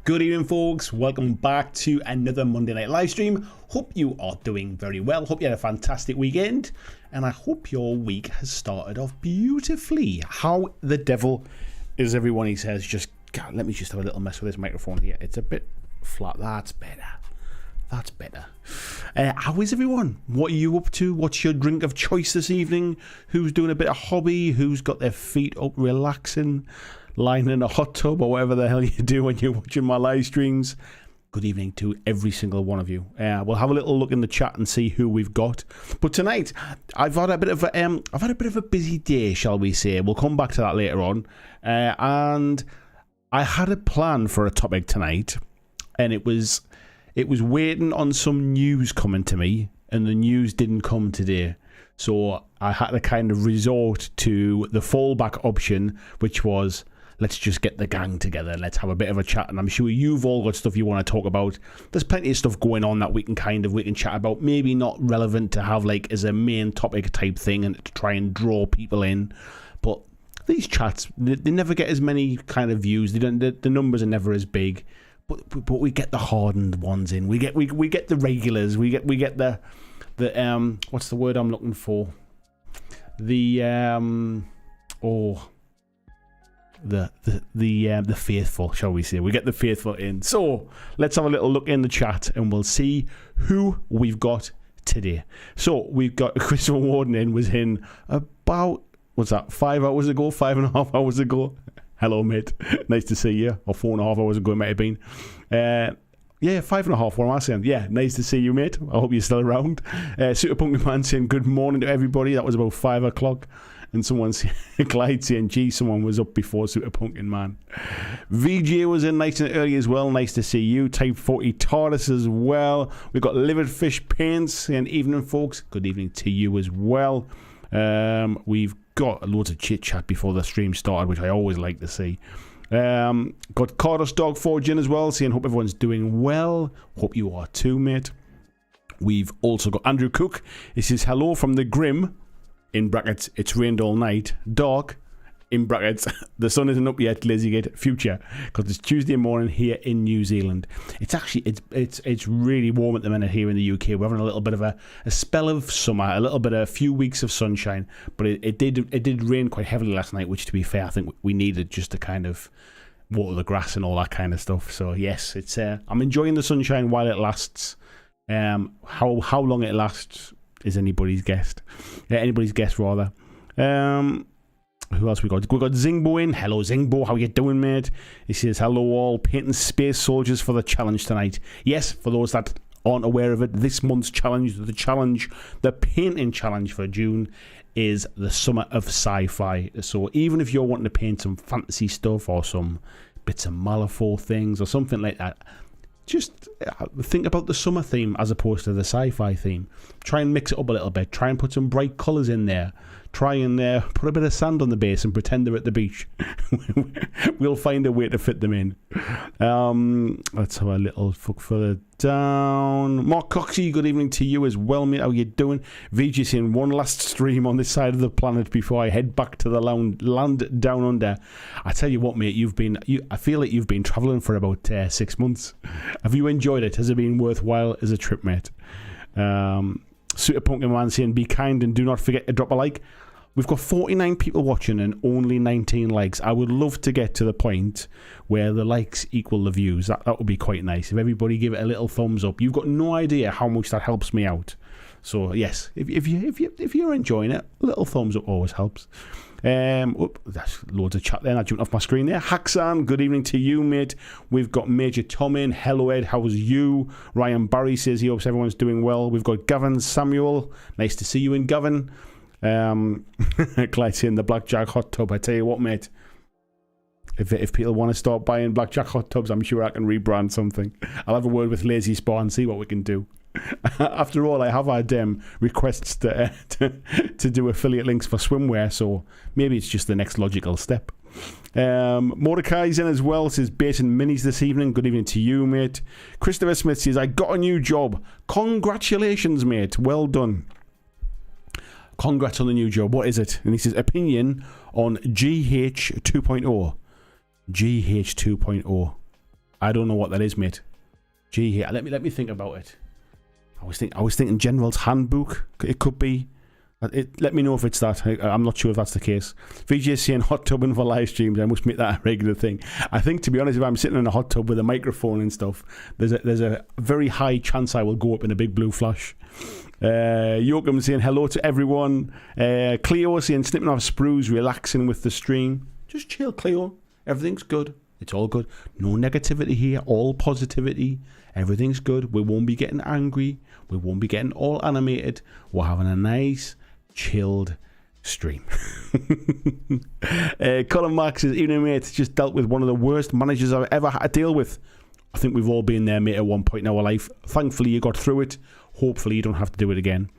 Good evening, folks. Welcome back to another Monday night live stream. Hope you are doing very well. Hope you had a fantastic weekend, and I hope your week has started off beautifully. How the devil is everyone? He says, God, let me just have a little mess with this microphone here. It's a bit flat. That's better. That's better. How is everyone? What are you up to? What's your drink of choice this evening? Who's doing a bit of hobby? Who's got their feet up relaxing? Lying in a hot tub or whatever the hell you do when you're watching my live streams. Good evening to every single one of you. We'll have a little look in the chat and see who we've got. But tonight, I've had a bit of a busy day, shall we say? We'll come back to that later on. And I had a plan for a topic tonight, and it was waiting on some news coming to me, and the news didn't come today. So I had to kind of resort to the fallback option, which was, let's just get the gang together. Let's have a bit of a chat. And I'm sure you've all got stuff you want to talk about. There's plenty of stuff going on that we can chat about. Maybe not relevant to have like as a main topic type thing and to try and draw people in. But these chats, they never get as many kind of views. They don't. The numbers are never as big. But we get the hardened ones in. We get the regulars. We get the what's the word I'm looking for? The faithful, shall we say. We get the faithful in. So let's have a little look in the chat and we'll see who we've got today. So we've got Christopher Warden was in about, what's that, 5 hours ago, 5.5 hours ago. Hello, mate. Nice to see you. Or 4.5 hours ago it might have been. Yeah, 5.5. What am I saying? Yeah, nice to see you, mate. I hope you're still around. Super Pumpkin Man saying good morning to everybody. That was about 5 o'clock. And someone's Clyde saying, gee, someone was up before Super Pumpkin Man. VJ was in nice and early as well. Nice to see you. Type 40 TARDIS as well. We've got Livid Fish Paints saying evening, folks. Good evening to you as well. We've got loads of chit chat before the stream started, which I always like to see. Got Cardos Dog Forge in as well, saying hope everyone's doing well. Hope you are too, mate. We've also got Andrew Cook. He says hello from the Grim, in brackets, it's rained all night. Dark, in brackets, the sun isn't up yet, Lazygate, future, because it's Tuesday morning here in New Zealand. It's actually, it's really warm at the minute here in the UK. We're having a little bit of a spell of summer, a few weeks of sunshine, but it did rain quite heavily last night, which to be fair, I think we needed just to kind of water the grass and all that kind of stuff. So yes, it's I'm enjoying the sunshine while it lasts. How long it lasts is anybody's guess. Anybody's guess rather. Who else we got? We got Zingbo in. Hello Zingbo, how you doing, mate? He says hello all, painting space soldiers for the challenge tonight. Yes, for those that aren't aware of it, this month's challenge, the painting challenge for June is the Summer of Sci-Fi. So even if you're wanting to paint some fantasy stuff or some bits of Malifaux things or something like that, just think about the summer theme as opposed to the sci-fi theme. Try and mix it up a little bit. Try and put some bright colours in there. Try and put a bit of sand on the base and pretend they're at the beach. We'll find a way to fit them in. Let's have a little look further down. Mark Coxey, good evening to you as well, mate. How you doing? VG saying one last stream on this side of the planet before I head back to the land down under. I tell you what, mate, I feel like you've been travelling for about 6 months. Have you enjoyed it? Has it been worthwhile as a trip, mate? Super Pumpkin Man saying be kind and do not forget to drop a like. We've got 49 people watching and only 19 likes. I would love to get to the point where the likes equal the views. That would be quite nice. If everybody give it a little thumbs up. You've got no idea how much that helps me out. So yes, if you're enjoying it, a little thumbs up always helps. That's loads of chat there. I jumped off my screen there. Haxan, good evening to you, mate. We've got Major Tom in. Hello, Ed. How's you? Ryan Barry says he hopes everyone's doing well. We've got Gavin Samuel. Nice to see you in, Gavin. Clyde saying the BlackJack hot tub. I tell you what, mate. If people want to start buying BlackJack hot tubs, I'm sure I can rebrand something. I'll have a word with Lazy Spa and see what we can do. After all, I have had requests to do affiliate links for swimwear, so maybe it's just the next logical step. Mordecai's in as well, says basing minis this evening. Good evening to you, mate. Christopher Smith says I got a new job. Congratulations, mate. Well done. Congrats on the new job. What is it? And he says opinion on GH 2.0. GH 2.0. I don't know what that is, mate. Gee, here, let me think about it. I was thinking General's Handbook. It could be. Let me know if it's that. I'm not sure if that's the case. VJ saying hot tubbing for live streams. I must make that a regular thing. I think, to be honest, if I'm sitting in a hot tub with a microphone and stuff, there's a very high chance I will go up in a big blue flash. Joachim saying hello to everyone. Cleo saying snipping off sprues, relaxing with the stream. Just chill, Cleo. Everything's good. It's all good. No negativity here. All positivity. Everything's good. We won't be getting angry. We won't be getting all animated. We're having a nice, chilled stream. Colin Marks says, even mate, just dealt with one of the worst managers I've ever had to deal with. I think we've all been there, mate, at one point in our life. Thankfully, you got through it. Hopefully, you don't have to do it again.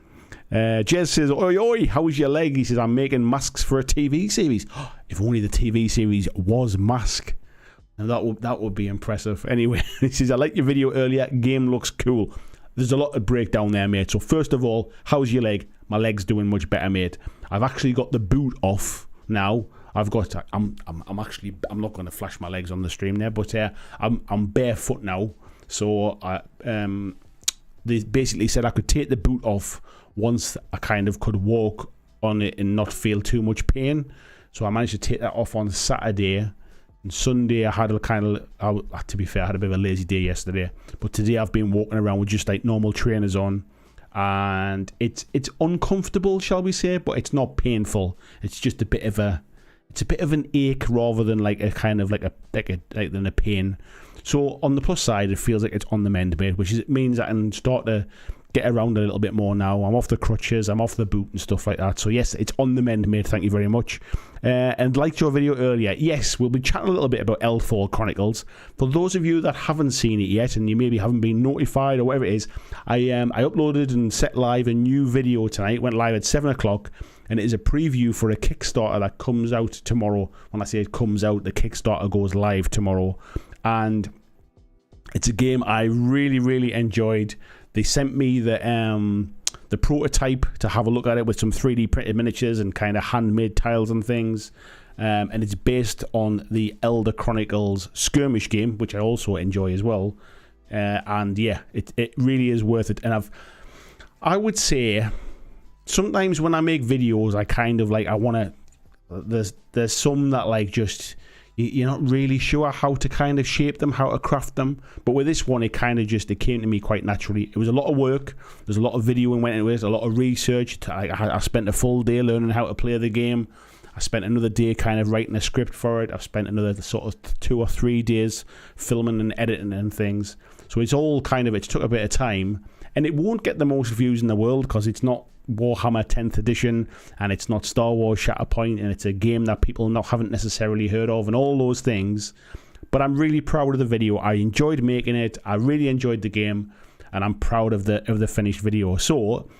Jez says, oi, oi, how was your leg? He says, I'm making masks for a TV series. If only the TV series was Mask. And that would be impressive. Anyway, he says, I liked your video earlier. Game looks cool. There's a lot to break down there, mate. So first of all, how's your leg? My leg's doing much better, mate. I've actually got the boot off now. I'm not going to flash my legs on the stream there, but I'm barefoot now. So they basically said I could take the boot off once I kind of could walk on it and not feel too much pain. So I managed to take that off on Saturday. And Sunday I had to be fair, I had a bit of a lazy day yesterday. But today I've been walking around with just like normal trainers on. And it's uncomfortable, shall we say, but it's not painful. It's just a bit of an ache rather than like a kind of like a pain. So on the plus side, it feels like it's on the mend, mate, which means I can start to get around a little bit more now. I'm off the crutches, I'm off the boot and stuff like that. So yes, it's on the mend, mate. Thank you very much. And liked your video earlier. Yes, we'll be chatting a little bit about Eldfall Chronicles. For those of you that haven't seen it yet, and you maybe haven't been notified or whatever it is, I uploaded and set live a new video tonight. It went live at 7 o'clock. And it is a preview for a Kickstarter that comes out tomorrow. When I say it comes out, the Kickstarter goes live tomorrow. And it's a game I really, really enjoyed. They sent me the prototype to have a look at it with some 3D printed miniatures and kind of handmade tiles and things. And it's based on the Elder Chronicles skirmish game, which I also enjoy as well. And yeah, it really is worth it. And I would say, sometimes when I make videos, I kind of like, I want to, there's some that like just, you're not really sure how to kind of shape them, how to craft them. But with this one, it came to me quite naturally. It was a lot of work. There's a lot of videoing went into it, a lot of research. I spent a full day learning how to play the game. I spent another day kind of writing a script for it. I've spent another sort of 2 or 3 days filming and editing and things. So it's all kind of, it took a bit of time. And it won't get the most views in the world because it's not Warhammer 10th edition and it's not Star Wars Shatterpoint and it's a game that people haven't necessarily heard of and all those things. But I'm really proud of the video. I enjoyed making it. I really enjoyed the game and I'm proud of the finished video. So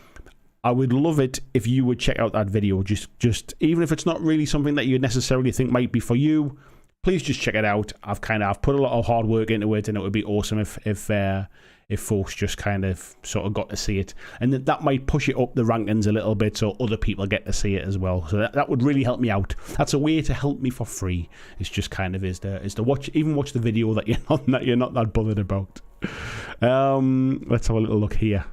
I would love it if you would check out that video. Just even if it's not really something that you necessarily think might be for you, please just check it out. I've put a lot of hard work into it and it would be awesome if folks just kind of sort of got to see it. And that might push it up the rankings a little bit so other people get to see it as well. So that would really help me out. That's a way to help me for free. It's just kind of is to watch the video that you're not that bothered about. Let's have a little look here.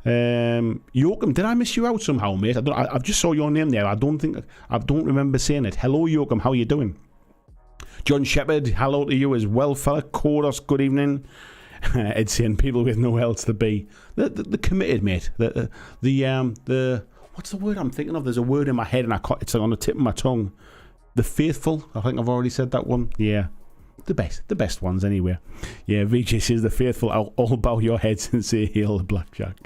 Joachim, did I miss you out somehow, mate? I just saw your name there. I don't remember saying it. Hello, Joachim. How are you doing? John Shepherd, hello to you as well, fella. Kodos, good evening. Ed saying people with nowhere else to be. The committed, mate. The what's the word I'm thinking of? There's a word in my head and it's on the tip of my tongue. The faithful. I think I've already said that one. Yeah. The best ones anyway. Yeah, VJ says the faithful all bow your heads and say hail the BlackJack.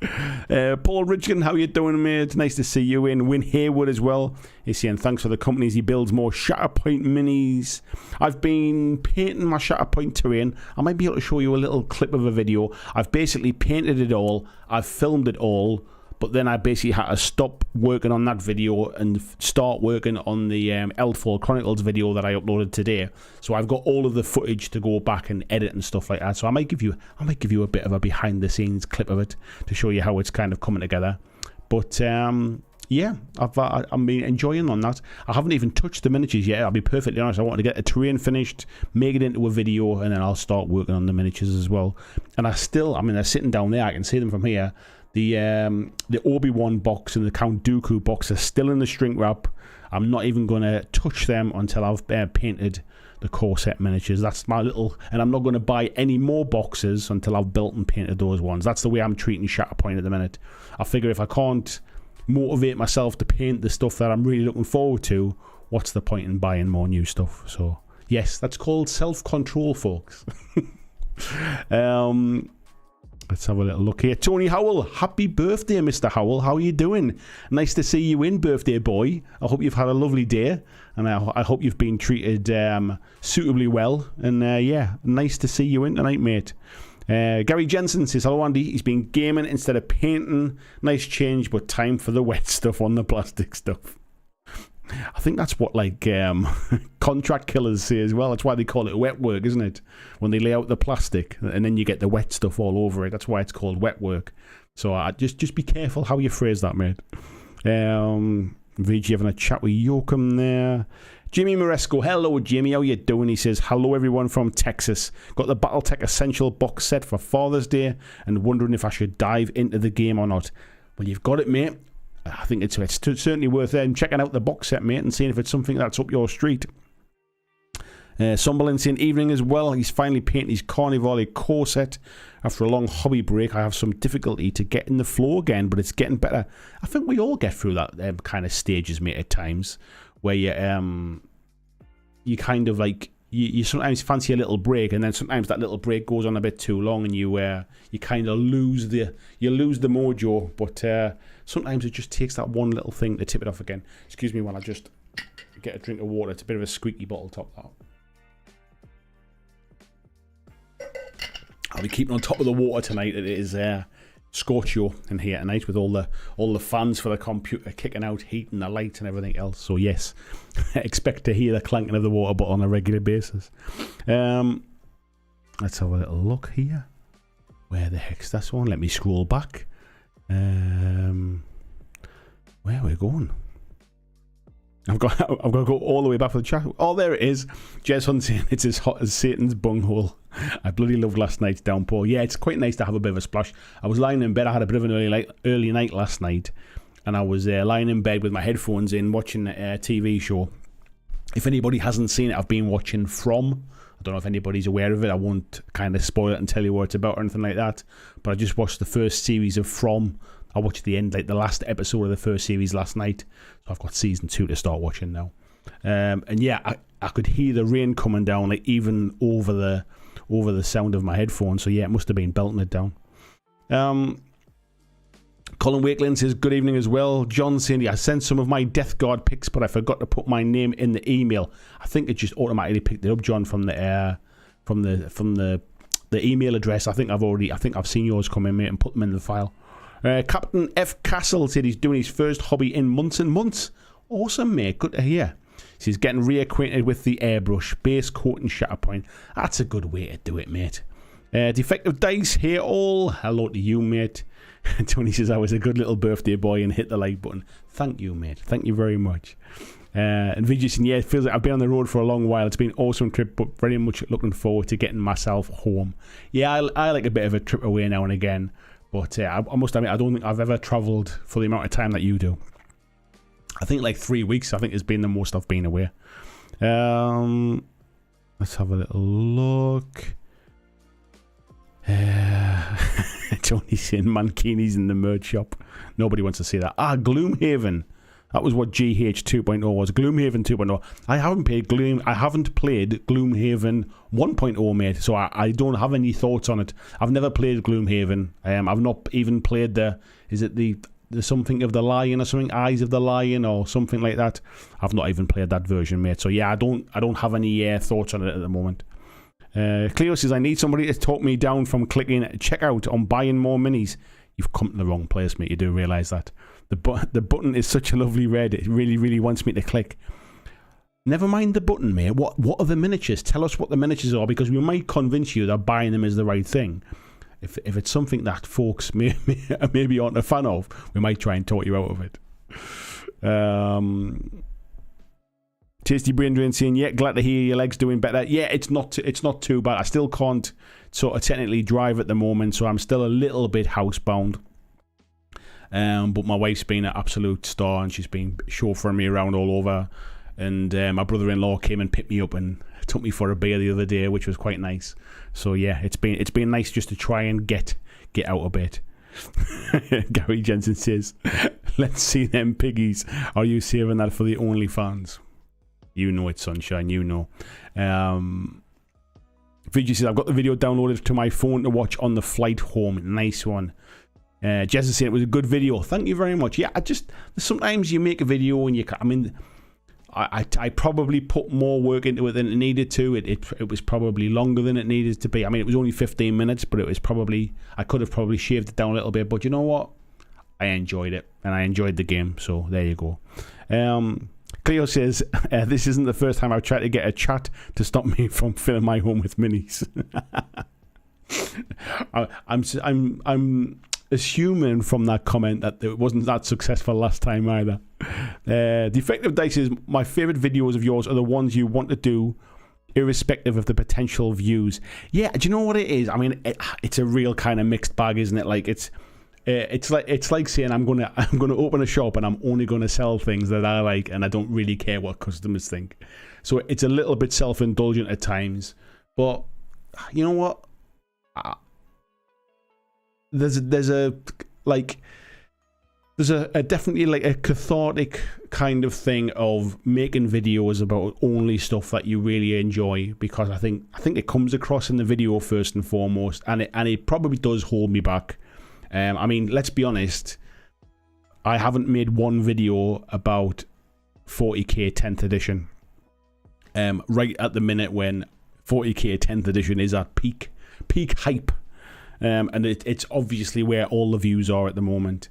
Paul Ridgen, how you doing, mate? It's nice to see you in. Win Haywood as well. He's saying thanks for the companies. He builds more Shatterpoint minis. I've been painting my Shatterpoint terrain. I might be able to show you a little clip of a video. I've basically painted it all. I've filmed it all. But then I basically had to stop working on that video and start working on the Eldfall Chronicles video that I uploaded today. So I've got all of the footage to go back and edit and stuff like that. So I might give you a bit of a behind the scenes clip of it to show you how it's kind of coming together. But yeah, I've been enjoying on that. I haven't even touched the miniatures yet. I'll be perfectly honest. I want to get the terrain finished, make it into a video, and then I'll start working on the miniatures as well. And they're sitting down there. I can see them from here. The Obi-Wan box and the Count Dooku box are still in the shrink wrap. I'm not even going to touch them until I've painted the core set miniatures. That's my little... And I'm not going to buy any more boxes until I've built and painted those ones. That's the way I'm treating Shatterpoint at the minute. I figure if I can't motivate myself to paint the stuff that I'm really looking forward to, what's the point in buying more new stuff? So, yes, that's called self-control, folks. Let's have a little look here. Tony Howell, happy birthday, Mr. Howell. How are you doing? Nice to see you in, birthday boy. I hope you've had a lovely day, and I hope you've been treated suitably well. And yeah, nice to see you in tonight, mate. Gary Jensen says, hello, Andy. He's been gaming instead of painting. Nice change, but time for the wet stuff on the plastic stuff. I think that's what contract killers say as well. That's why they call it wet work, isn't it? When they lay out the plastic and then you get the wet stuff all over it. That's why it's called wet work. So just be careful how you phrase that, mate. VG having a chat with Yoakum there. Jimmy Moresco, hello Jimmy, how you doing? He says, hello everyone from Texas. Got the Battletech Essential box set for Father's Day and wondering if I should dive into the game or not. Well, you've got it, mate. I think it's certainly worth checking out the box set, mate, and seeing if it's something that's up your street. Sunderland saying evening as well. He's finally painted his Carnivale core set. After a long hobby break, I have some difficulty to get in the flow again, but it's getting better. I think we all get through that kind of stages, mate, at times, where you kind of you sometimes fancy a little break, and then sometimes that little break goes on a bit too long, and you kind of lose the mojo. But sometimes it just takes that one little thing to tip it off again. Excuse me while I just get a drink of water. It's a bit of a squeaky bottle top, that. I'll be keeping on top of the water tonight. It is scorcho in here tonight with all the fans for the computer kicking out heat and the light and everything else. So yes, expect to hear the clanking of the water bottle on a regular basis. Let's have a little look here. Where the heck's this one? Let me scroll back. Where are we going? I've got to go all the way back for the chat. Oh, there it is. Jez Hunt saying it's as hot as Satan's bunghole. I bloody loved last night's downpour. Yeah, it's quite nice to have a bit of a splash. I was lying in bed. I had a bit of an early night last night, and I was lying in bed with my headphones in, watching a TV show. If anybody hasn't seen it, I've been watching From. I don't know if anybody's aware of it. I won't kind of spoil it and tell you what it's about or anything like that. But I just watched the first series of From. I watched the last episode of the first series last night. So I've got season 2 to start watching now. And yeah, I could hear the rain coming down, even over the sound of my headphones. So yeah, it must have been belting it down. Colin Wakeland says good evening as well. John saying, I sent some of my Death Guard pics, but I forgot to put my name in the email. I think it just automatically picked it up, John, from the email address. I think I've seen yours come in, mate, and put them in the file. Captain F. Castle said he's doing his first hobby in months and months. Awesome, mate. Good to hear. He's getting reacquainted with the airbrush, base coat and Shatterpoint. That's a good way to do it, mate. Defective Dice here all. Hello to you, mate. Tony says I was a good little birthday boy and hit the like button. Thank you, mate. Thank you very much. And Vijay saying, yeah, it feels like I've been on the road for a long while. It's been an awesome trip, but very much looking forward to getting myself home. Yeah, I like a bit of a trip away now and again. But I must admit, I don't think I've ever travelled for the amount of time that you do. I think 3 weeks, I think, has been the most I've been away. Let's have a little look. Tony's saying Mankini's in the merch shop. Nobody wants to see that. Gloomhaven. That was what GH 2.0 was. Gloomhaven 2.0. I haven't played Gloomhaven 1.0, mate, so I don't have any thoughts on it. I've never played Gloomhaven. I've not even played the something of the lion or something, Eyes of the Lion or something like that. I've not even played that version, mate. So yeah, I don't have any thoughts on it at the moment. Cleo says, I need somebody to talk me down from clicking checkout on buying more minis. You've come to the wrong place, mate. You do realise that. The button is such a lovely red. It really, really wants me to click. Never mind the button, mate. What are the miniatures? Tell us what the miniatures are, because we might convince you that buying them is the right thing. If it's something that folks maybe aren't a fan of, we might try and talk you out of it. Tasty Brain Drain saying, yeah, glad to hear your leg's doing better. Yeah, it's not too bad. I still can't sort of technically drive at the moment, so I'm still a little bit housebound. But my wife's been an absolute star, and she's been chauffeuring me around all over. And my brother-in-law came and picked me up and took me for a beer the other day, which was quite nice. So yeah, it's been nice just to try and get out a bit. Gary Jensen says, let's see them piggies. Are you saving that for the OnlyFans? You know it, sunshine, you know. Vijay says, I've got the video downloaded to my phone to watch on the flight home. Nice one. Jess is saying it was a good video. Thank you very much. Yeah, sometimes you make a video and I probably put more work into it than it needed to. It was probably longer than it needed to be. I mean, it was only 15 minutes, but I could have probably shaved it down a little bit. But you know what? I enjoyed it, and I enjoyed the game. So there you go. Cleo says, this isn't the first time I've tried to get a chat to stop me from filling my home with minis. I'm assuming from that comment that it wasn't that successful last time either. Defective Dice says, my favourite videos of yours are the ones you want to do irrespective of the potential views. Yeah, do you know what it is? I mean, it's a real kind of mixed bag, isn't it? Like it's like saying I'm gonna open a shop and I'm only gonna sell things that I like, and I don't really care what customers think. So it's a little bit self-indulgent at times, but you know what? There's definitely like a cathartic kind of thing of making videos about only stuff that you really enjoy, because I think it comes across in the video first and foremost, and it probably does hold me back. I mean, let's be honest, I haven't made one video about 40k 10th edition right at the minute when 40k 10th edition is at peak hype. And it's obviously where all the views are at the moment,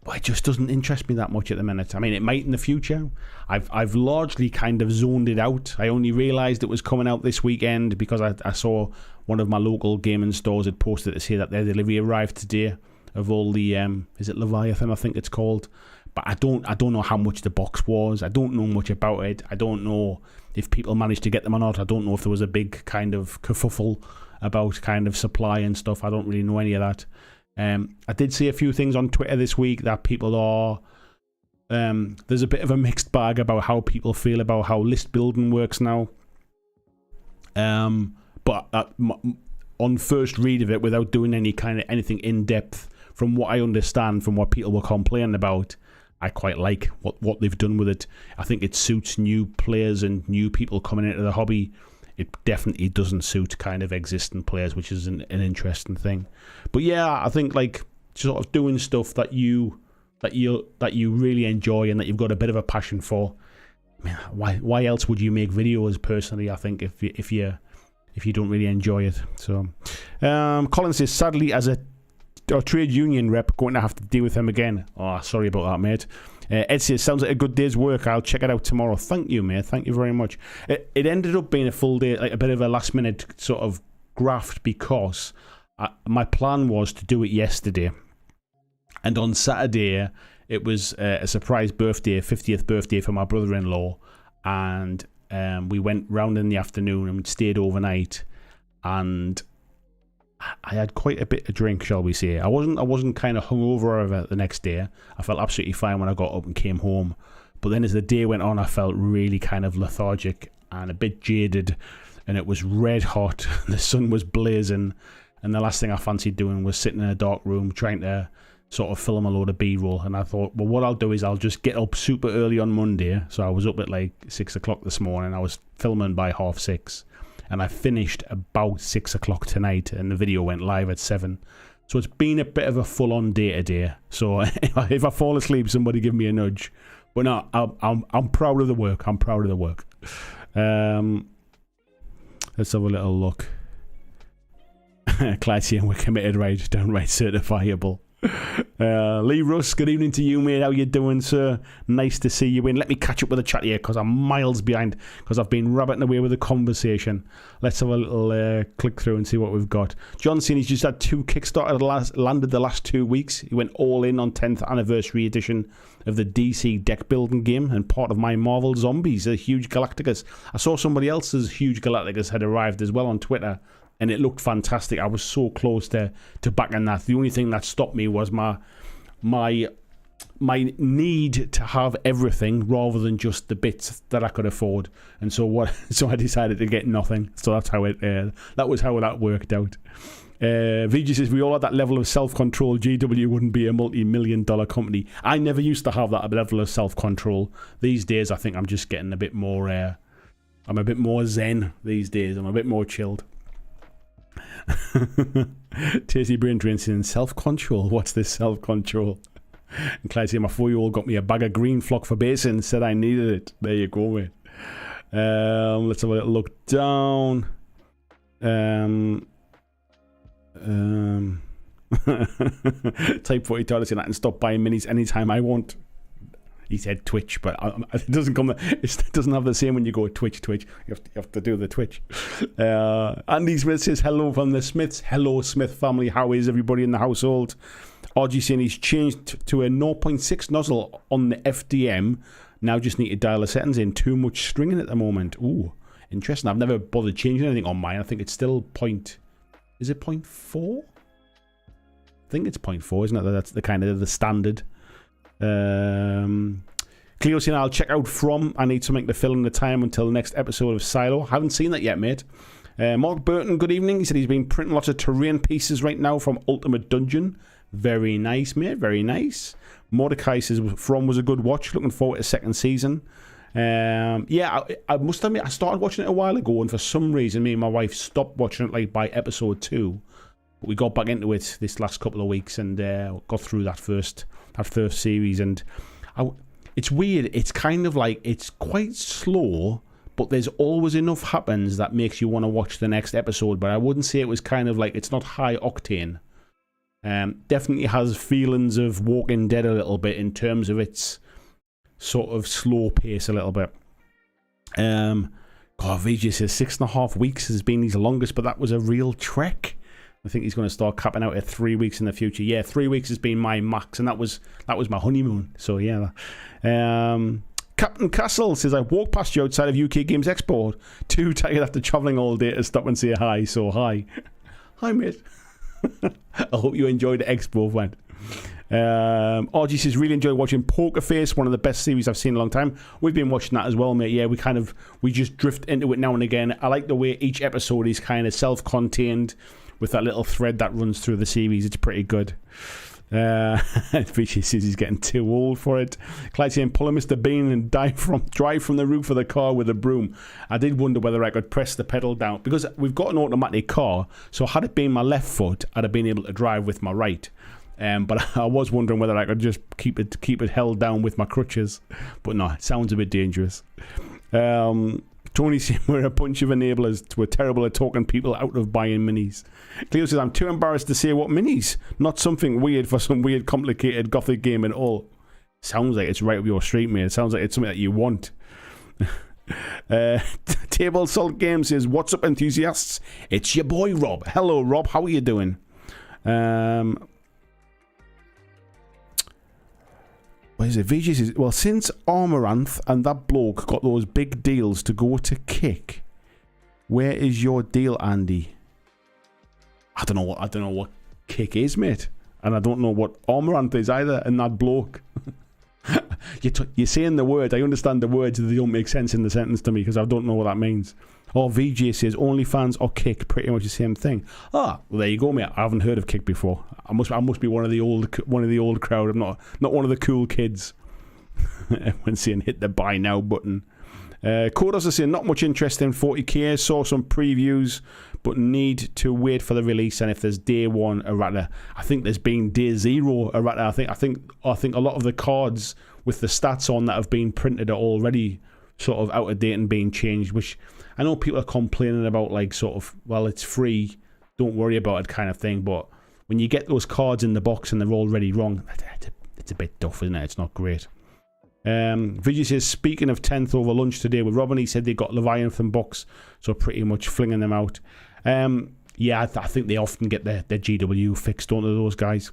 but it just doesn't interest me that much at the minute. I mean, it might in the future. I've largely kind of zoned it out. I only realised it was coming out this weekend because I saw one of my local gaming stores had posted to say that their delivery arrived today of all the is it Leviathan, I think it's called. But I don't know how much the box was. I don't know much about it. I don't know if people managed to get them or not. I don't know if there was a big kind of kerfuffle about kind of supply and stuff. I don't really know any of that. I did see a few things on Twitter this week that people are there's a bit of a mixed bag about how people feel about how list building works now. But on first read of it, without doing any kind of anything in depth, from what I understand, from what people were complaining about, I quite like what they've done with it. I think it suits new players and new people coming into the hobby. It definitely doesn't suit kind of existing players, which is an interesting thing. But yeah, I think like sort of doing stuff that you really enjoy and that you've got a bit of a passion for. I mean, why else would you make videos? Personally, I think if you don't really enjoy it. So, Colin says, sadly, as a trade union rep, going to have to deal with him again. Oh, sorry about that, mate. Ed says, sounds like a good day's work. I'll check it out tomorrow. Thank you, mate. Thank you very much. It ended up being a full day, like a bit of a last minute sort of graft, because my plan was to do it yesterday. And on Saturday, it was a surprise birthday, 50th birthday for my brother-in-law. And we went round in the afternoon and stayed overnight. And I had quite a bit of drink, shall we say. I wasn't kind of hungover over the next day. I felt absolutely fine when I got up and came home. But then as the day went on, I felt really kind of lethargic and a bit jaded. And it was red hot. The sun was blazing. And the last thing I fancied doing was sitting in a dark room trying to sort of film a load of B-roll. And I thought, well, what I'll do is I'll just get up super early on Monday. So I was up at like 6 o'clock this morning. I was filming by 6:30. And I finished about 6 o'clock tonight, and the video went live at 7. So it's been a bit of a full-on day today. So if I fall asleep, somebody give me a nudge. But no, I'm proud of the work. I'm proud of the work. Let's have a little look. Clyde saying we're committed, right? Downright certifiable. Lee Russ, good evening to you, mate. How you doing, sir? Nice to see you in. Let me catch up with the chat here because I'm miles behind because I've been rabbiting away with the conversation. Let's have a little click through and see what we've got. John saying he's just had 2 Kickstarter landed the last 2 weeks. He went all in on 10th anniversary edition of the DC deck building game and part of my Marvel Zombies, a huge Galacticus. I saw somebody else's huge Galacticus had arrived as well on Twitter, and it looked fantastic. I was so close to backing that. The only thing that stopped me was my need to have everything rather than just the bits that I could afford. And so I decided to get nothing. So that's how that worked out. VG says we all had that level of self-control. GW wouldn't be a multi-million-dollar company. I never used to have that level of self-control. These days, I think I'm just getting a bit more. I'm a bit more zen these days. I'm a bit more chilled. Tasty Brain Drain saying self-control. What's this self-control? And Clyde saying my 4-year-old got me a bag of green flock for basin. Said I needed it. There you go, mate. Let's have a little look down. Type 40 toilet saying I can stop buying minis anytime I want. He said Twitch, but it doesn't come. It doesn't have the same when you go Twitch. You have to do the Twitch. Andy Smith says hello from the Smiths. Hello Smith family. How is everybody in the household? RG saying he's changed to a 0.6 nozzle on the FDM. Now just need to dial the settings in. Too much stringing at the moment. Ooh, interesting. I've never bothered changing anything on mine. I think it's still Is it 0.4? I think it's 0.4, isn't it? That's the kind of the standard. Cleo saying I'll check out From. I need something to fill in the time until the next episode of Silo. Haven't seen that yet, mate. Mark Burton, good evening. He said he's been printing lots of terrain pieces right now from Ultimate Dungeon. Very nice, mate. Very nice. Mordecai says From was a good watch. Looking forward to second season. Yeah, I must admit I started watching it a while ago, and for some reason me and my wife stopped watching it like by episode 2. But we got back into it this last couple of weeks and got through that first series, and it's weird. It's kind of like it's quite slow, but there's always enough happens that makes you want to watch the next episode. But I wouldn't say it was kind of like, it's not high octane. Definitely has feelings of Walking Dead a little bit in terms of its sort of slow pace a little bit. God, VJ says 6.5 weeks has been his longest, but that was a real trek. I think he's going to start capping out at 3 weeks in the future. Yeah, 3 weeks has been my max, and that was my honeymoon. So yeah. Captain Castle says I walked past you outside of UK Games Expo. Too tired after travelling all day to stop and say hi. So hi, mate. I hope you enjoyed the expo, friend. RG says really enjoy watching Poker Face, one of the best series I've seen in a long time. We've been watching that as well, mate. Yeah, we just drift into it now and again. I like the way each episode is kind of self-contained with that little thread that runs through the series. It's pretty good. Fishy says he's getting too old for it. Clyde saying pull a Mr. Bean and drive from the roof of the car with a broom. I did wonder whether I could press the pedal down because we've got an automatic car, so had it been my left foot I'd have been able to drive with my right. But I was wondering whether I could just keep it held down with my crutches. But no, it sounds a bit dangerous. Tony saying we're a bunch of enablers. We're terrible at talking people out of buying minis. Cleo says I'm too embarrassed to say what minis. Not something weird for some weird complicated gothic game at all. Sounds like it's right up your street, mate. It sounds like it's something that you want. Table Salt Game says what's up, enthusiasts? It's your boy Rob. Hello Rob, how are you doing? What is it? VG says, well, since Amaranth and that bloke got those big deals to go to Kick, where is your deal, Andy? I don't know what Kick is, mate, and I don't know what Amaranth is either. And that bloke, you're saying the word. I understand the words. They don't make sense in the sentence to me because I don't know what that means. Or VJ says OnlyFans or Kick, pretty much the same thing. Well, there you go, mate. I haven't heard of Kick before. I must be one of the old crowd. I'm not one of the cool kids. When saying hit the buy now button. Kodos is saying not much interest in 40k. Saw some previews, but need to wait for the release. And if there's day one errata, I think there's been day zero errata. I think a lot of the cards with the stats on that have been printed are already sort of out of date and being changed, which I know people are complaining about, like sort of, well, it's free, don't worry about it kind of thing, but when you get those cards in the box and they're already wrong, it's a bit duff, isn't it? It's not great. Vijay says, speaking of 10th over lunch today with Robin, he said they got Leviathan box, so pretty much flinging them out. Yeah, I think they often get their GW fixed, don't they, those guys?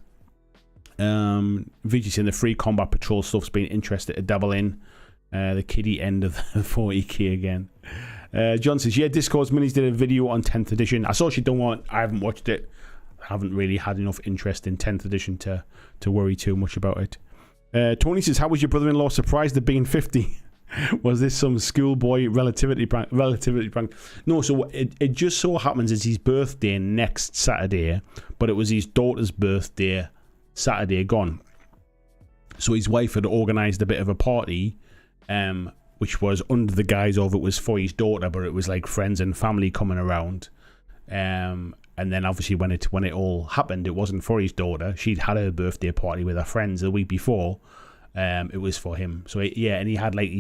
Vijay saying the free combat patrol stuff's been interested to dabble in. The kiddie end of the 40k again. John says, yeah, Discord's Minis did a video on 10th edition. I saw she done one. I haven't watched it. I haven't really had enough interest in 10th edition to worry too much about it. Tony says, how was your brother-in-law surprised at being 50? Was this some schoolboy relativity prank? No, so it just so happens it's his birthday next Saturday, but it was his daughter's birthday Saturday gone. So his wife had organised a bit of a party, which was under the guise of it was for his daughter, but it was like friends and family coming around. And then obviously when it all happened, it wasn't for his daughter. She'd had her birthday party with her friends the week before. It was for him. So yeah, and he had like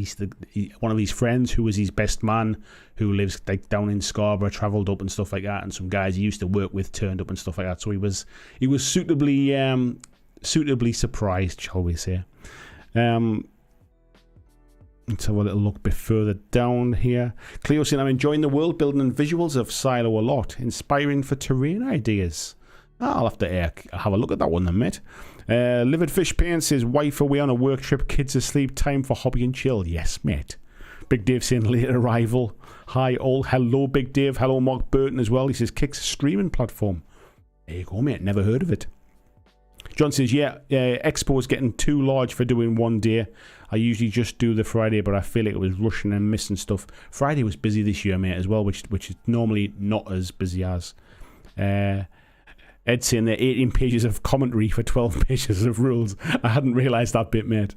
one of his friends who was his best man, who lives like down in Scarborough, travelled up and stuff like that, and some guys he used to work with turned up and stuff like that. So he was suitably surprised, shall we say. Let's have a little look a bit further down here. Cleo saying, I'm enjoying the world building and visuals of Silo a lot. Inspiring for terrain ideas. I'll have to have a look at that one then, mate. Livid Fish Pain says, wife away on a work trip, kids asleep, time for hobby and chill. Yes, mate. Big Dave saying, late arrival. Hi all. Hello, Big Dave. Hello, Mark Burton as well. He says, Kick's a streaming platform. There you go, mate. Never heard of it. John says, yeah, Expo's getting too large for doing one day. I usually just do the Friday, but I feel like it was rushing and missing stuff. Friday was busy this year, mate, as well, which is normally not as busy as. Ed saying there 18 pages of commentary for 12 pages of rules. I hadn't realised that bit, mate.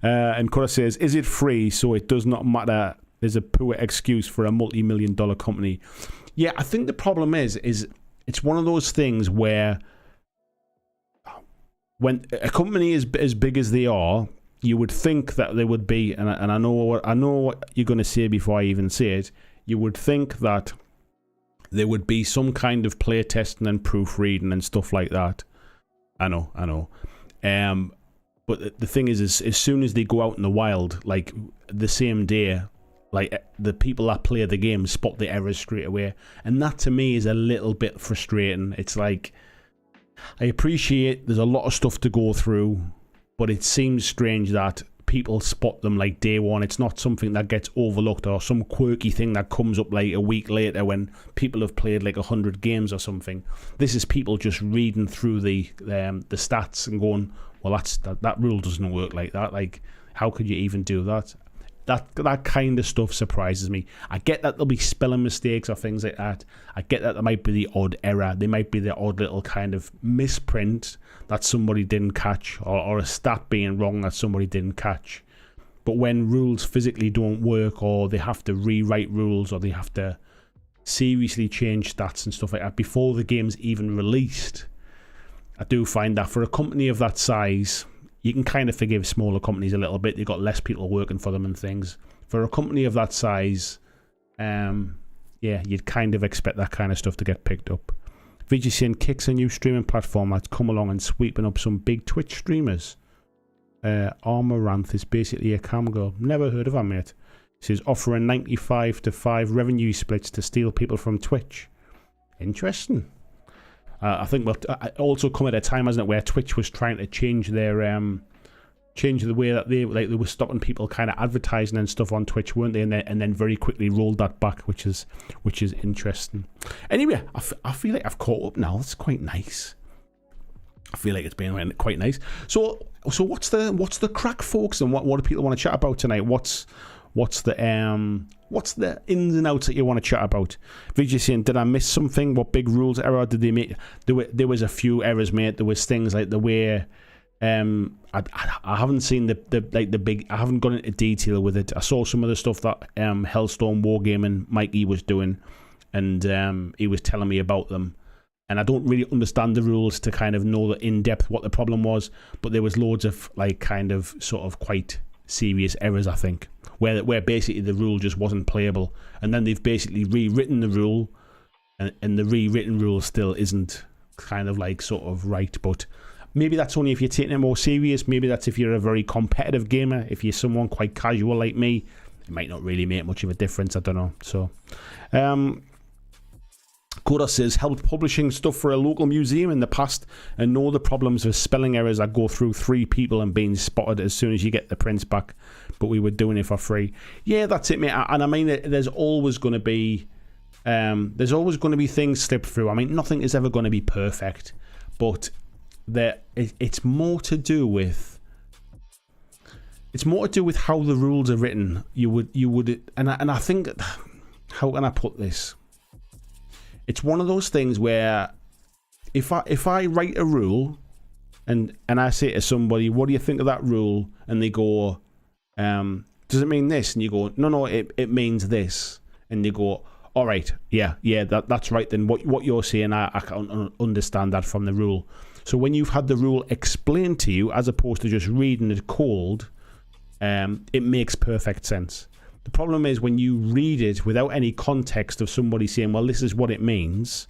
And Cora says, is it free so it does not matter? There's a poor excuse for a multi-million-dollar company. Yeah, I think the problem is it's one of those things where when a company is as big as they are, you would think that there would be, and I know what you're going to say before I even say it, you would think that there would be some kind of play testing and proofreading and stuff like that. I know. But the thing is as soon as they go out in the wild, like the same day, like the people that play the game spot the errors straight away. And that to me is a little bit frustrating. It's like, I appreciate there's a lot of stuff to go through, but it seems strange that people spot them like day one. It's not something that gets overlooked or some quirky thing that comes up like a week later when people have played like 100 games or something. This is people just reading through the stats and going, well, that rule doesn't work like that. Like, how could you even do that? That kind of stuff surprises me. I get that there'll be spelling mistakes or things like that. I get that there might be the odd error. There might be the odd little kind of misprint that somebody didn't catch, or a stat being wrong that somebody didn't catch. But when rules physically don't work, or they have to rewrite rules, or they have to seriously change stats and stuff like that before the game's even released, I do find that for a company of that size, you can kind of forgive smaller companies a little bit. They've got less people working for them and things. For a company of that size, yeah, you'd kind of expect that kind of stuff to get picked up. VGCN Kick's a new streaming platform that's come along and sweeping up some big Twitch streamers. Armoranth is basically a cam girl. Never heard of her, mate. She says offering 95-5 revenue splits to steal people from Twitch. Interesting. I think it also come at a time, hasn't it, where Twitch was trying to change their change the way that they were stopping people kind of advertising and stuff on Twitch, weren't they? And then very quickly rolled that back, which is interesting. Anyway, I feel like I've caught up now. That's quite nice. I feel like it's been quite nice. So what's the crack, folks? And what do people want to chat about tonight? What's the ins and outs that you want to chat about? Vijay saying, did I miss something? What big rules error did they make? There was a few errors, mate. There was things like the way I haven't seen the big. I haven't gone into detail with it. I saw some of the stuff that Hellstorm Wargaming Mikey was doing, and he was telling me about them. And I don't really understand the rules to kind of know in depth what the problem was, but there was loads of like kind of sort of quite serious errors, I think, where basically the rule just wasn't playable, and then they've basically rewritten the rule, and the rewritten rule still isn't kind of like sort of right, but maybe that's only if you're taking it more serious. Maybe that's if you're a very competitive gamer. If you're someone quite casual like me, it might not really make much of a difference. I don't know. So, Koda says, helped publishing stuff for a local museum in the past and know the problems with spelling errors that go through 3 people and being spotted as soon as you get the prints back. But we were doing it for free. Yeah, that's it, mate. And I mean, there's always going to be things slip through. I mean, nothing is ever going to be perfect, but it's more to do with how the rules are written. You would, and I think, how can I put this? It's one of those things where if I write a rule and I say to somebody, what do you think of that rule? And they go, does it mean this? And you go, no, it means this. And they go, all right, yeah, that's right. Then what you're saying, I can understand that from the rule. So when you've had the rule explained to you, as opposed to just reading it cold, it makes perfect sense. The problem is when you read it without any context of somebody saying, well, this is what it means,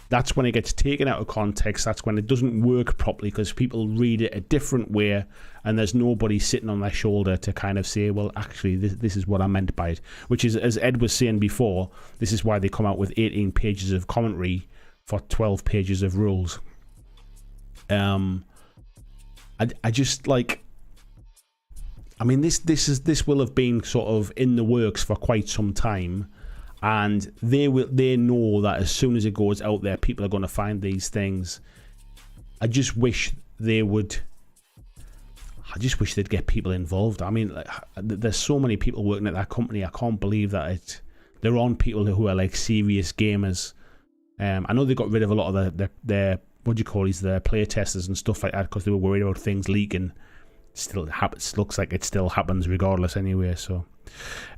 that's when it gets taken out of context. That's when it doesn't work properly because people read it a different way and there's nobody sitting on their shoulder to kind of say, well, actually, this is what I meant by it. Which is, as Ed was saying before, this is why they come out with 18 pages of commentary for 12 pages of rules. I just like... I mean, this will have been sort of in the works for quite some time, and they know that as soon as it goes out there, people are going to find these things. I just wish they'd get people involved. I mean, like, there's so many people working at that company. I can't believe that they're on people who are like serious gamers. I know they got rid of a lot of their what do you call these, their play testers and stuff like that because they were worried about things leaking. Still happens. Looks like it still happens regardless anyway. So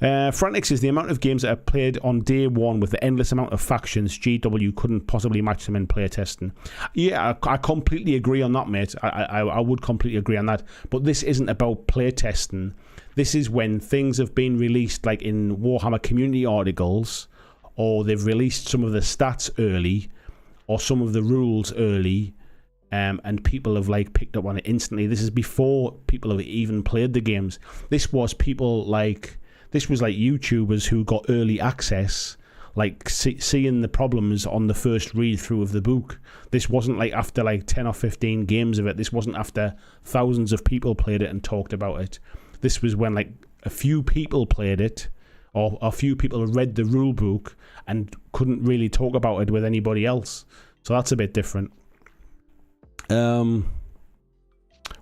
Frantic is the amount of games that are played on day one with the endless amount of factions. GW couldn't possibly match them in player testing. Yeah, I completely agree on that, mate. I would completely agree on that. But this isn't about player testing. This is when things have been released, like in Warhammer community articles, or they've released some of the stats early, or some of the rules early. And people have like picked up on it instantly. This is before people have even played the games. This was YouTubers who got early access, like seeing the problems on the first read through of the book. This wasn't like after like 10 or 15 games of it. This wasn't after thousands of people played it and talked about it. This was when like a few people played it, or a few people read the rule book and couldn't really talk about it with anybody else. So that's a bit different.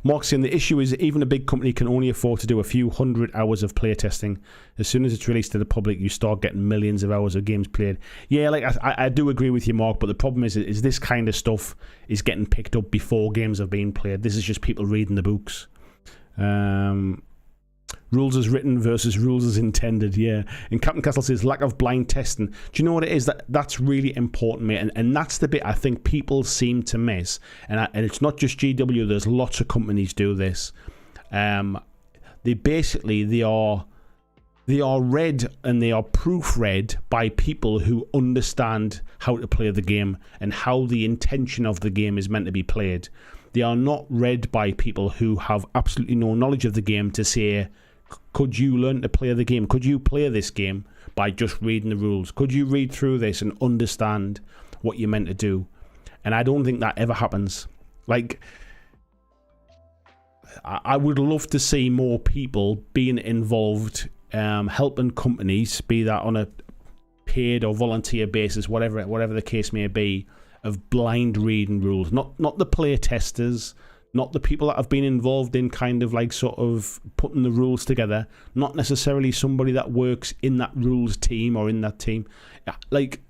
Mark saying the issue is even a big company can only afford to do a few hundred hours of playtesting. As soon as it's released to the public, you start getting millions of hours of games played. Yeah, like I do agree with you, Mark, but the problem is this kind of stuff is getting picked up before games have been played. This is just people reading the books. Rules as written versus rules as intended, yeah. And Captain Castle says lack of blind testing. Do you know what it is? That's really important, mate. And that's the bit I think people seem to miss. And it's not just GW. There's lots of companies do this. They are read and they are proofread by people who understand how to play the game and how the intention of the game is meant to be played. They are not read by people who have absolutely no knowledge of the game to say, could you learn to play the game? Could you play this game by just reading the rules? Could you read through this and understand what you're meant to do? And I don't think that ever happens. Like, I would love to see more people being involved, helping companies, be that on a paid or volunteer basis, whatever the case may be, of blind reading rules. Not the play testers, not the people that have been involved in kind of like sort of putting the rules together, not necessarily somebody that works in that rules team or in that team. Like,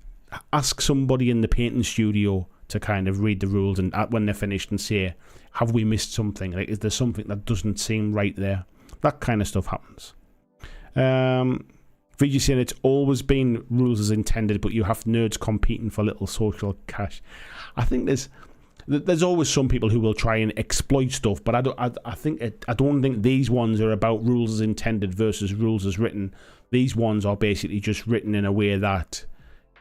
ask somebody in the painting studio to kind of read the rules and when they're finished and say, have we missed something? Like, is there something that doesn't seem right there? That kind of stuff happens. VG saying it's always been rules as intended, but you have nerds competing for little social cash. I think there's always some people who will try and exploit stuff, but I don't think these ones are about rules as intended versus rules as written. These ones are basically just written in a way that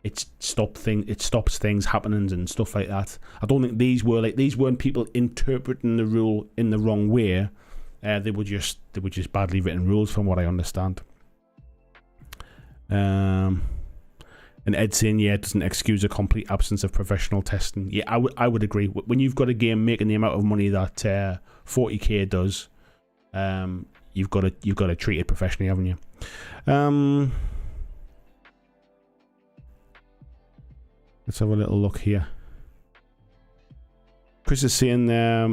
it stops things happening and stuff like that. I don't think these weren't people interpreting the rule in the wrong way. They were just badly written rules, from what I understand. And Ed saying, yeah, it doesn't excuse a complete absence of professional testing. Yeah, I would agree. When you've got a game making the amount of money that 40k does, you've got to treat it professionally, haven't you? Let's have a little look here. Chris is saying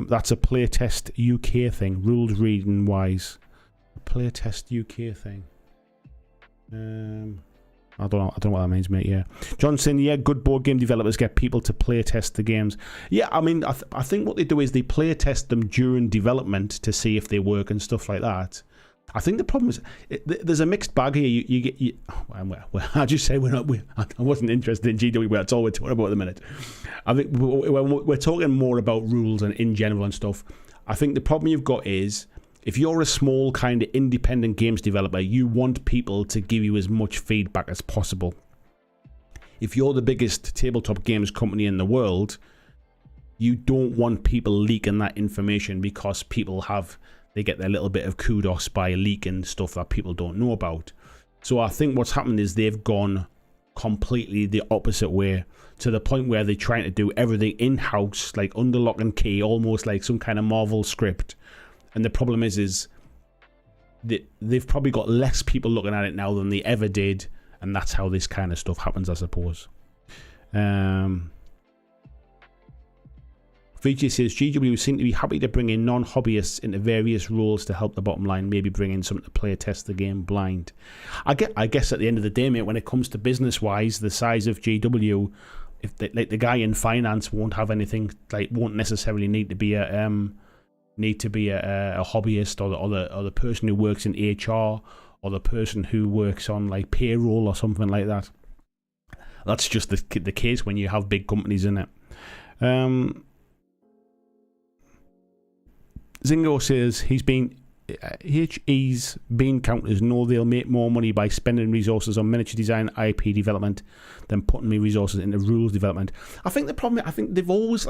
that's a playtest UK thing, rules reading wise. A playtest UK thing. I don't know what that means, mate. Yeah, John saying, yeah, good board game developers get people to play test the games. Yeah, I mean, I think what they do is they play test them during development to see if they work and stuff like that. I think the problem is there's a mixed bag here. You get I just say I wasn't interested in GW. That's all we're talking about at the minute. I think we're talking more about rules and in general and stuff. I think the problem you've got is, if you're a small kind of independent games developer, you want people to give you as much feedback as possible. If you're the biggest tabletop games company in the world, you don't want people leaking that information, because they get their little bit of kudos by leaking stuff that people don't know about. So I think what's happened is they've gone completely the opposite way, to the point where they're trying to do everything in-house, like under lock and key, almost like some kind of Marvel script. And the problem is they've probably got less people looking at it now than they ever did, and that's how this kind of stuff happens, I suppose. VJ says, GW seem to be happy to bring in non-hobbyists into various roles to help the bottom line, maybe bring in someone to play test the game blind. I guess at the end of the day, mate, when it comes to business-wise, the size of GW, if the guy in finance won't have anything, won't necessarily need to be a hobbyist, or the person who works in HR, or the person who works on payroll or something like that. That's just the case when you have big companies in it. Zingo says HE's bean counters know they'll make more money by spending resources on miniature design, IP development, than putting me resources into rules development. I think they've always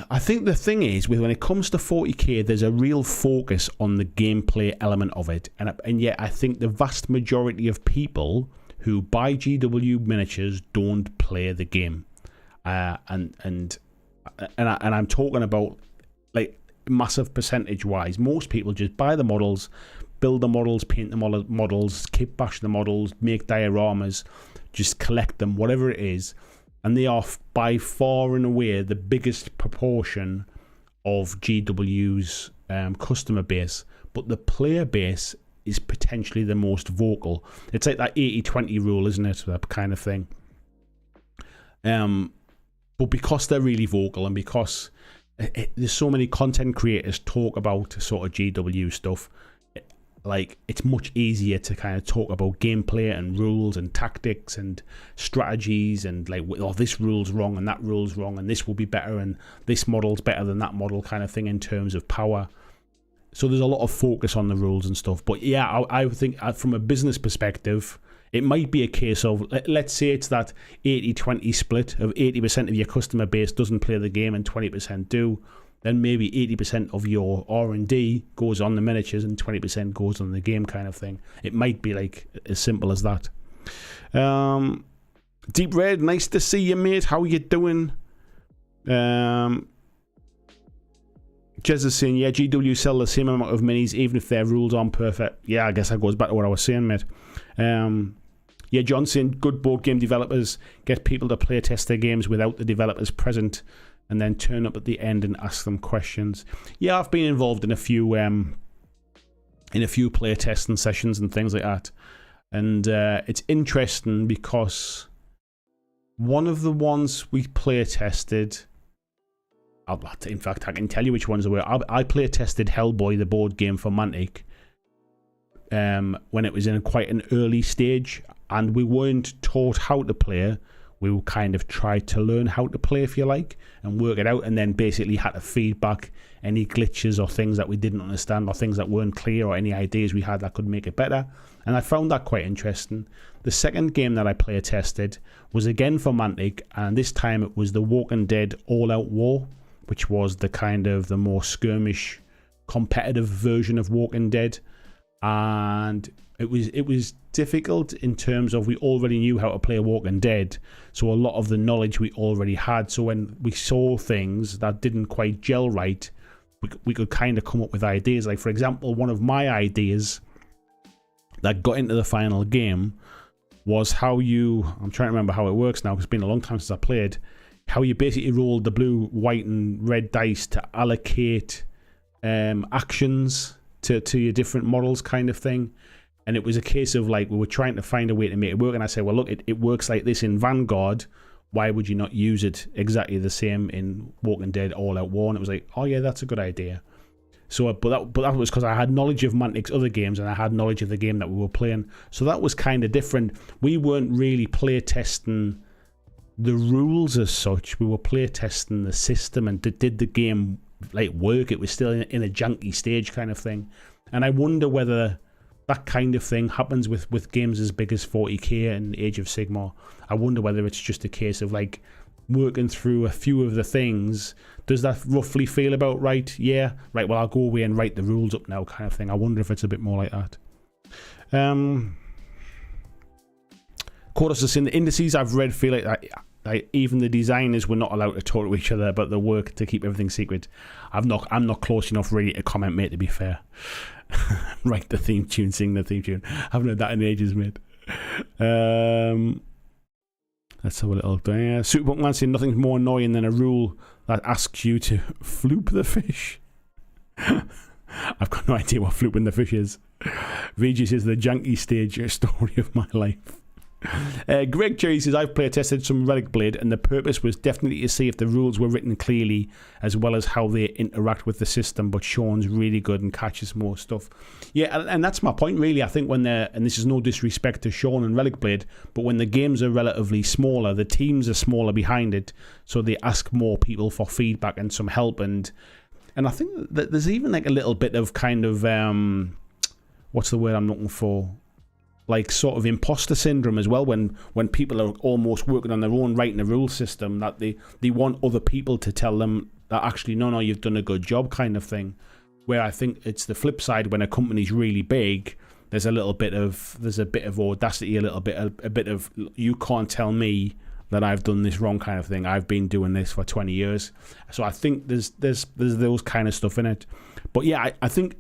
I think the thing is, when it comes to 40k, there's a real focus on the gameplay element of it, and yet I think the vast majority of people who buy GW miniatures don't play the game, and I'm talking about massive percentage wise. Most people just buy the models, build the models, paint the models, kit bash the models, make dioramas, just collect them, whatever it is. And they are by far and away the biggest proportion of GW's customer base. But the player base is potentially the most vocal. It's like that 80-20 rule, isn't it? That kind of thing. But because they're really vocal, and because there's so many content creators talk about sort of GW stuff, it's much easier to kind of talk about gameplay and rules and tactics and strategies, and this rule's wrong and that rule's wrong and this will be better and this model's better than that model, kind of thing, in terms of power. So there's a lot of focus on the rules and stuff. But yeah, I think from a business perspective, it might be a case of, let's say it's that 80-20 split of 80% of your customer base doesn't play the game and 20% do. Then maybe 80% of your R&D goes on the miniatures and 20% goes on the game, kind of thing. It might be as simple as that. Deep Red, nice to see you, mate. How you doing? Jez is saying, yeah, GW sell the same amount of minis even if their rules aren't perfect. Yeah, I guess that goes back to what I was saying, mate. Yeah, John saying, good board game developers get people to play test their games without the developers present, and then turn up at the end and ask them questions. Yeah, I've been involved in a few play testing sessions and things like that, and it's interesting because one of the ones we play tested, in fact, I can tell you which ones they were. I play tested Hellboy, the board game for Mantic, when it was in quite an early stage, and we weren't taught how to play. We kind of tried to learn how to play, if you like, and work it out, and then basically had to feedback any glitches or things that we didn't understand or things that weren't clear or any ideas we had that could make it better. And I found that quite interesting. The second game that I player tested was again for Mantic, and this time it was the Walking Dead All-Out War, which was the kind of the more skirmish, competitive version of Walking Dead. And it was difficult in terms of we already knew how to play Walking Dead, so a lot of the knowledge we already had. So when we saw things that didn't quite gel right, we could kind of come up with ideas. Like, for example, one of my ideas that got into the final game was how you, I'm trying to remember how it works now because it's been a long time since I played, how you basically rolled the blue, white and red dice to allocate actions to your different models kind of thing. And it was a case of like we were trying to find a way to make it work, and I said, well, look, it works like this in Vanguard, why would you not use it exactly the same in Walking Dead All Out War? And it was like, oh yeah, that's a good idea. So, but that was because I had knowledge of Mantic's other games and I had knowledge of the game that we were playing. So that was kind of different. We weren't really play testing the rules as such. We were play testing the system and did the game like work. It was still in a janky stage kind of thing. And I wonder whether that kind of thing happens with games as big as 40k and Age of Sigmar. I wonder whether it's just a case of like working through a few of the things. Does that roughly feel about right? Yeah. Right, well, I'll go away and write the rules up now kind of thing. I wonder if it's a bit more like that. Quartus is in the indices I've read feel like even the designers were not allowed to talk to each other about the work to keep everything secret. I'm not close enough really to comment, mate, to be fair. Write the theme tune, sing the theme tune. I haven't heard that in ages, mate. Let's have a little thing. Superbook Man saying nothing's more annoying than a rule that asks you to floop the fish. I've got no idea what flooping the fish is. VG says the janky stage story of my life. Greg Cherry says I've player tested some Relic Blade and the purpose was definitely to see if the rules were written clearly as well as how they interact with the system, but Sean's really good and catches more stuff. Yeah, and that's my point really. I think when they're, and this is no disrespect to Sean and Relic Blade, but when the games are relatively smaller, the teams are smaller behind it, so they ask more people for feedback and some help, and I think that there's even like a little bit of kind of what's the word I'm looking for, like sort of imposter syndrome as well, when people are almost working on their own writing a rule system, that they want other people to tell them that actually no, you've done a good job kind of thing. Where I think it's the flip side, when a company's really big, there's a bit of audacity, a bit of you can't tell me that I've done this wrong kind of thing. I've been doing this for 20 years. So I think there's those kind of stuff in it. But yeah, I think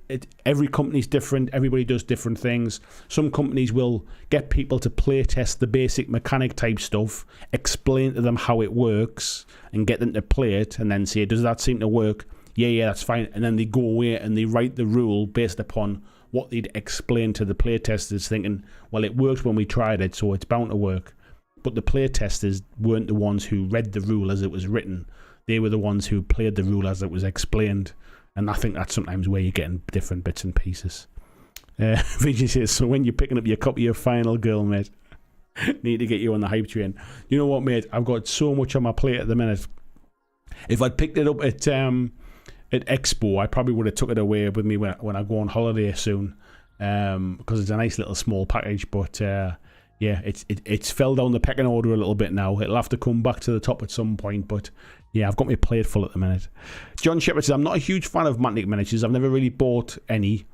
every company's different. Everybody does different things. Some companies will get people to play test the basic mechanic type stuff, explain to them how it works, and get them to play it, and then say, does that seem to work? Yeah, that's fine. And then they go away and they write the rule based upon what they'd explain to the play testers, thinking, well, it worked when we tried it, so it's bound to work. But the play testers weren't the ones who read the rule as it was written. They were the ones who played the rule as it was explained. And I think that's sometimes where you're getting different bits and pieces. VG says, so when you're picking up your copy of Final Girl, mate, need to get you on the hype train. You know what, mate? I've got so much on my plate at the minute. If I'd picked it up at Expo, I probably would have took it away with me when I go on holiday soon, because it's a nice little small package. But yeah, it's fell down the pecking order a little bit now. It'll have to come back to the top at some point, but yeah, I've got my plate full at the minute. John Shepard says, I'm not a huge fan of Mantic miniatures. I've never really bought any.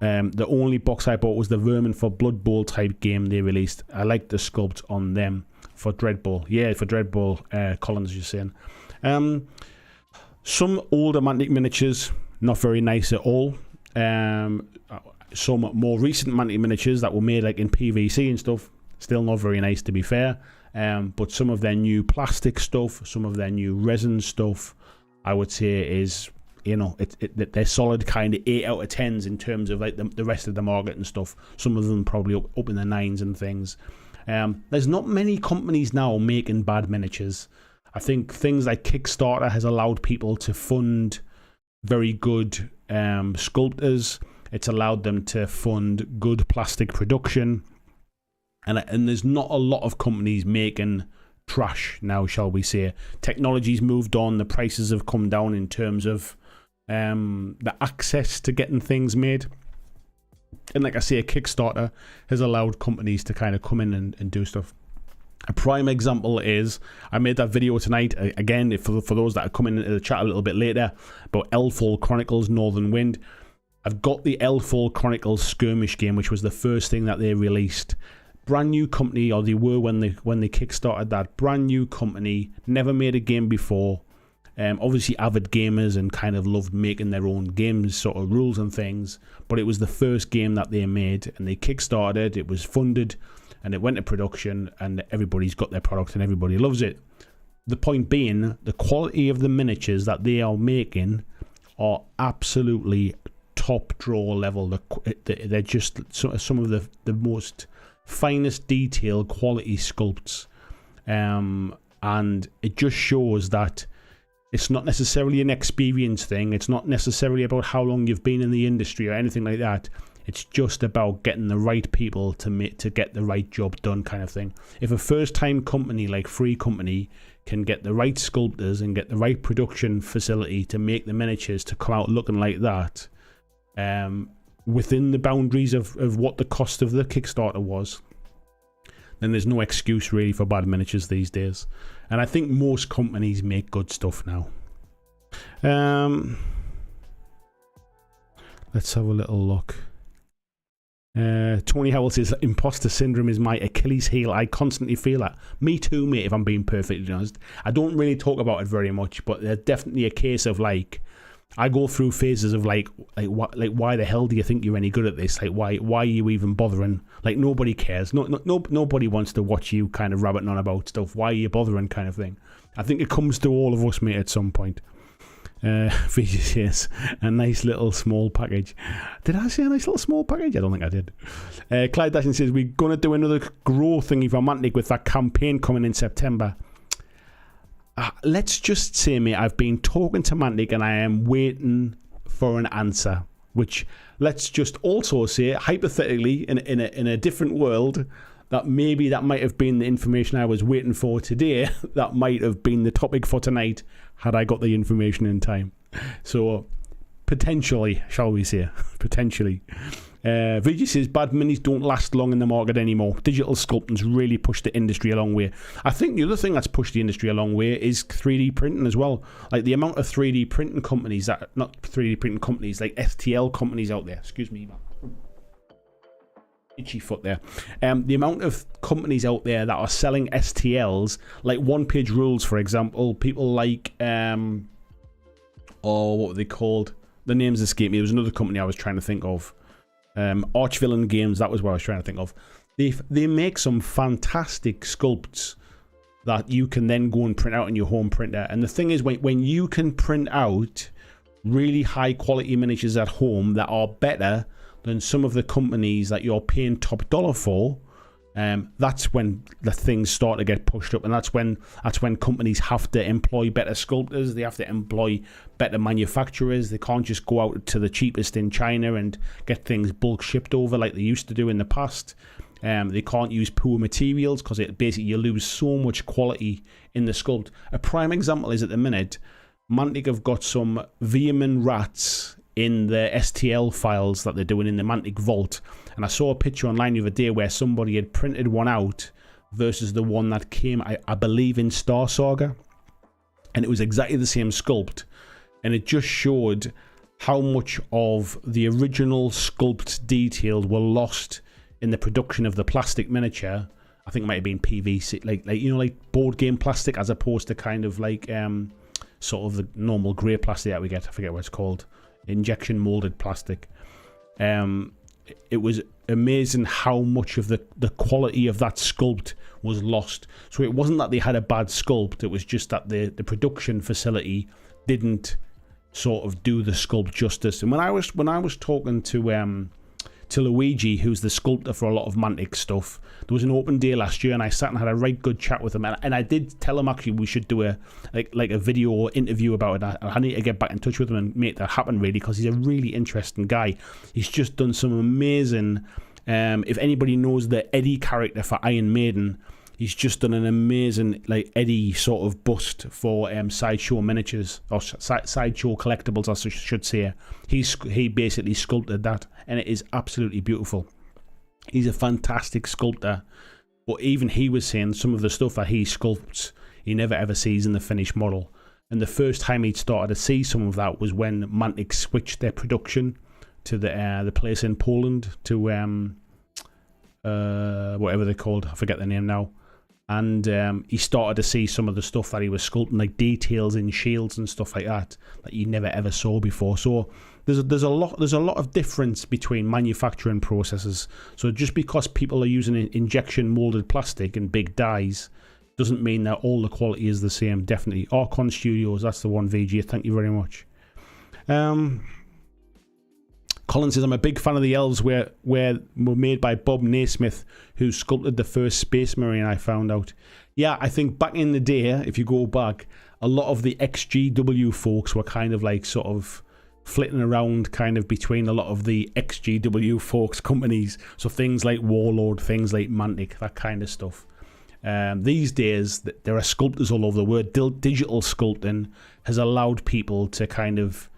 The only box I bought was the Vermin for Blood Bowl type game they released. I like the sculpt on them for Dread Bowl. Yeah, for Dread Bowl, Collins, you're saying. Some older Mantic miniatures, not very nice at all. Some more recent Mantic miniatures that were made like in PVC and stuff, still not very nice to be fair. But some of their new plastic stuff, some of their new resin stuff, I would say is, you know, they're solid kind of 8 out of 10s in terms of like the rest of the market and stuff. Some of them probably up in the 9s and things. There's not many companies now making bad miniatures. I think things like Kickstarter has allowed people to fund very good sculptors. It's allowed them to fund good plastic production. And there's not a lot of companies making trash now, shall we say. Technology's moved on. The prices have come down in terms of the access to getting things made. And like I say, Kickstarter has allowed companies to kind of come in and do stuff. A prime example is, I made that video tonight, again, for those that are coming into the chat a little bit later, about Elfall Chronicles Northern Wind. I've got the Elfall Chronicles skirmish game, which was the first thing that they released. Brand new company, or they were when they kickstarted that. Brand new company, never made a game before. Obviously avid gamers and kind of loved making their own games, sort of rules and things. But it was the first game that they made, and they kickstarted. It was funded, and it went to production, and everybody's got their product, and everybody loves it. The point being, the quality of the miniatures that they are making are absolutely top drawer level. They're just some of the most finest detail quality sculpts, and it just shows that it's not necessarily an experience thing. It's not necessarily about how long you've been in the industry or anything like that. It's just about getting the right people to get the right job done, kind of thing. If a first-time company like Free Company can get the right sculptors and get the right production facility to make the miniatures to come out looking like that, within the boundaries of what the cost of the Kickstarter was, then there's no excuse really for bad miniatures these days. And I think most companies make good stuff now. Let's have a little look. Tony Howell says, imposter syndrome is my Achilles heel. I constantly feel that. Me too, mate, if I'm being perfectly honest. I don't really talk about it very much, but there's definitely a case of like, I go through phases of like why the hell do you think you're any good at this? Like why are you even bothering? Like nobody cares. Nobody wants to watch you kind of rabbiting on about stuff. Why are you bothering, kind of thing? I think it comes to all of us, mate, at some point. Yes, a nice little small package. Did I say a nice little small package? I don't think I did. Clyde Dashing says, we're going to do another grow thingy for Mantic with that campaign coming in September. Let's just say, mate, I've been talking to Mantic and I am waiting for an answer. Which, let's just also say, hypothetically, in a different world, that maybe that might have been the information I was waiting for today. That might have been the topic for tonight, had I got the information in time. So, potentially, shall we say, potentially. Vijay says, bad minis don't last long in the market anymore. Digital sculpting's really pushed the industry a long way. I think the other thing that's pushed the industry a long way is 3D printing as well. Like the amount of 3D printing companies, not 3D printing companies, like STL companies out there. Excuse me, man. Itchy foot there. The amount of companies out there that are selling STLs, like one-page rules, for example. People like, what were they called? The names escape me. There was another company I was trying to think of. Archvillain Games, that was what I was trying to think of. They make some fantastic sculpts that you can then go and print out in your home printer. And the thing is, when you can print out really high quality miniatures at home that are better than some of the companies that you're paying top dollar for, that's when the things start to get pushed up, and that's when companies have to employ better sculptors. They have to employ better manufacturers. They can't just go out to the cheapest in China and get things bulk shipped over like they used to do in the past. They can't use poor materials because basically you lose so much quality in the sculpt. A prime example is at the minute, Mantic have got some Veerman rats in the STL files that they're doing in the Mantic Vault. And I saw a picture online the other day where somebody had printed one out versus the one that came, I believe, in Star Saga. And it was exactly the same sculpt. And it just showed how much of the original sculpt details were lost in the production of the plastic miniature. I think it might have been PVC, like board game plastic, as opposed to kind of like sort of the normal grey plastic that we get. I forget what it's called. Injection molded plastic. It was amazing how much of the quality of that sculpt was lost. So it wasn't that they had a bad sculpt, it was just that the production facility didn't sort of do the sculpt justice. And when I was talking to Luigi, who's the sculptor for a lot of Mantic stuff, there was an open day last year and I sat and had a right good chat with him, and I did tell him actually we should do a video or interview about it. I need to get back in touch with him and make that happen, really, because he's a really interesting guy. He's just done some amazing, if anybody knows the Eddie character for Iron Maiden, he's just done an amazing like Eddie sort of bust for Sideshow Miniatures, or Sideshow Collectibles, I should say. He basically sculpted that, and it is absolutely beautiful. He's a fantastic sculptor, but even he was saying some of the stuff that he sculpts, he never ever sees in the finished model. And the first time he'd started to see some of that was when Mantic switched their production to the place in Poland, to whatever they're called, I forget the name now. And he started to see some of the stuff that he was sculpting, like details in shields and stuff like that you never ever saw before. So there's a lot of difference between manufacturing processes. So just because people are using injection molded plastic and big dies doesn't mean that all the quality is the same. Definitely. Archon Studios, that's the one. VG, thank you very much. Colin says, I'm a big fan of the elves were made by Bob Naismith, who sculpted the first Space Marine, I found out. Yeah, I think back in the day, if you go back, a lot of the XGW folks were kind of like sort of flitting around kind of between a lot of the XGW folks companies. So things like Warlord, things like Mantic, that kind of stuff. These days, there are sculptors all over the world. Digital sculpting has allowed people to kind of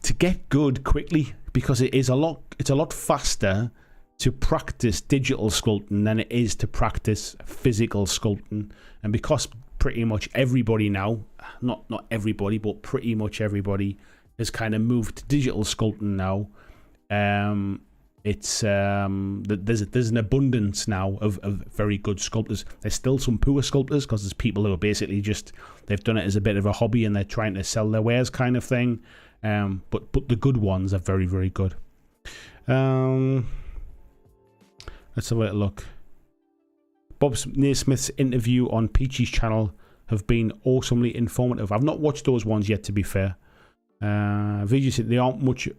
to get good quickly, because it's a lot faster to practice digital sculpting than it is to practice physical sculpting. And because pretty much everybody now, not everybody, but pretty much everybody has kind of moved to digital sculpting now, there's an abundance now of very good sculptors. There's still some poor sculptors, because there's people who are basically just, they've done it as a bit of a hobby and they're trying to sell their wares kind of thing. But the good ones are very, very good. Let's have a little look. Bob Naismith's interview on Peachy's channel have been awesomely informative. I've not watched those ones yet, to be fair. VG said they aren't much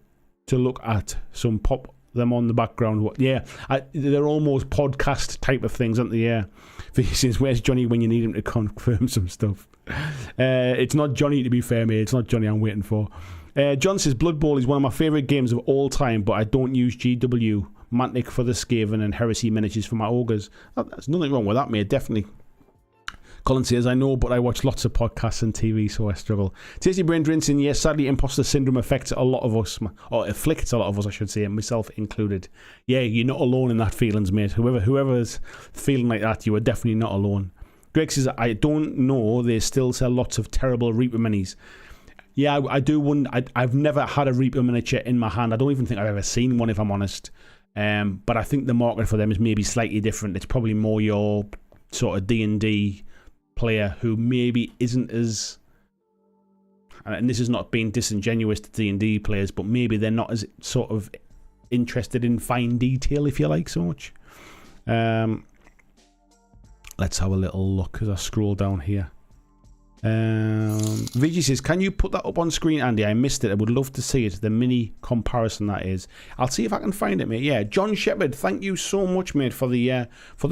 to look at. Some pop them on the background. Yeah, they're almost podcast type of things, aren't they? Yeah. VG says, where's Johnny when you need him to confirm some stuff? It's not Johnny, to be fair, mate. It's not Johnny I'm waiting for. John says, Blood Bowl is one of my favourite games of all time, but I don't use GW, Mantic for the Skaven, and Heresy Miniatures for my Ogres. Oh, there's nothing wrong with that, mate, definitely. Colin says, I know, but I watch lots of podcasts and TV, so I struggle. Tasty Brain Drinking, yes, sadly, imposter syndrome affects a lot of us, or afflicts a lot of us, I should say, myself included. Yeah, you're not alone in that feelings, mate. Whoever's feeling like that, you are definitely not alone. Greg says, I don't know, they still sell lots of terrible Reaper minis. Yeah, I do wonder. I've never had a Reaper miniature in my hand. I don't even think I've ever seen one, if I'm honest. But I think the market for them is maybe slightly different. It's probably more your sort of D&D player who maybe isn't as... And this is not being disingenuous to D&D players, but maybe they're not as sort of interested in fine detail, if you like, so much. Let's have a little look as I scroll down here. VG says, can you put that up on screen, Andy? I missed it. I would love to see it. The mini comparison, that is. I'll see if I can find it, mate. Yeah, John Shepherd, thank you so much, mate, for the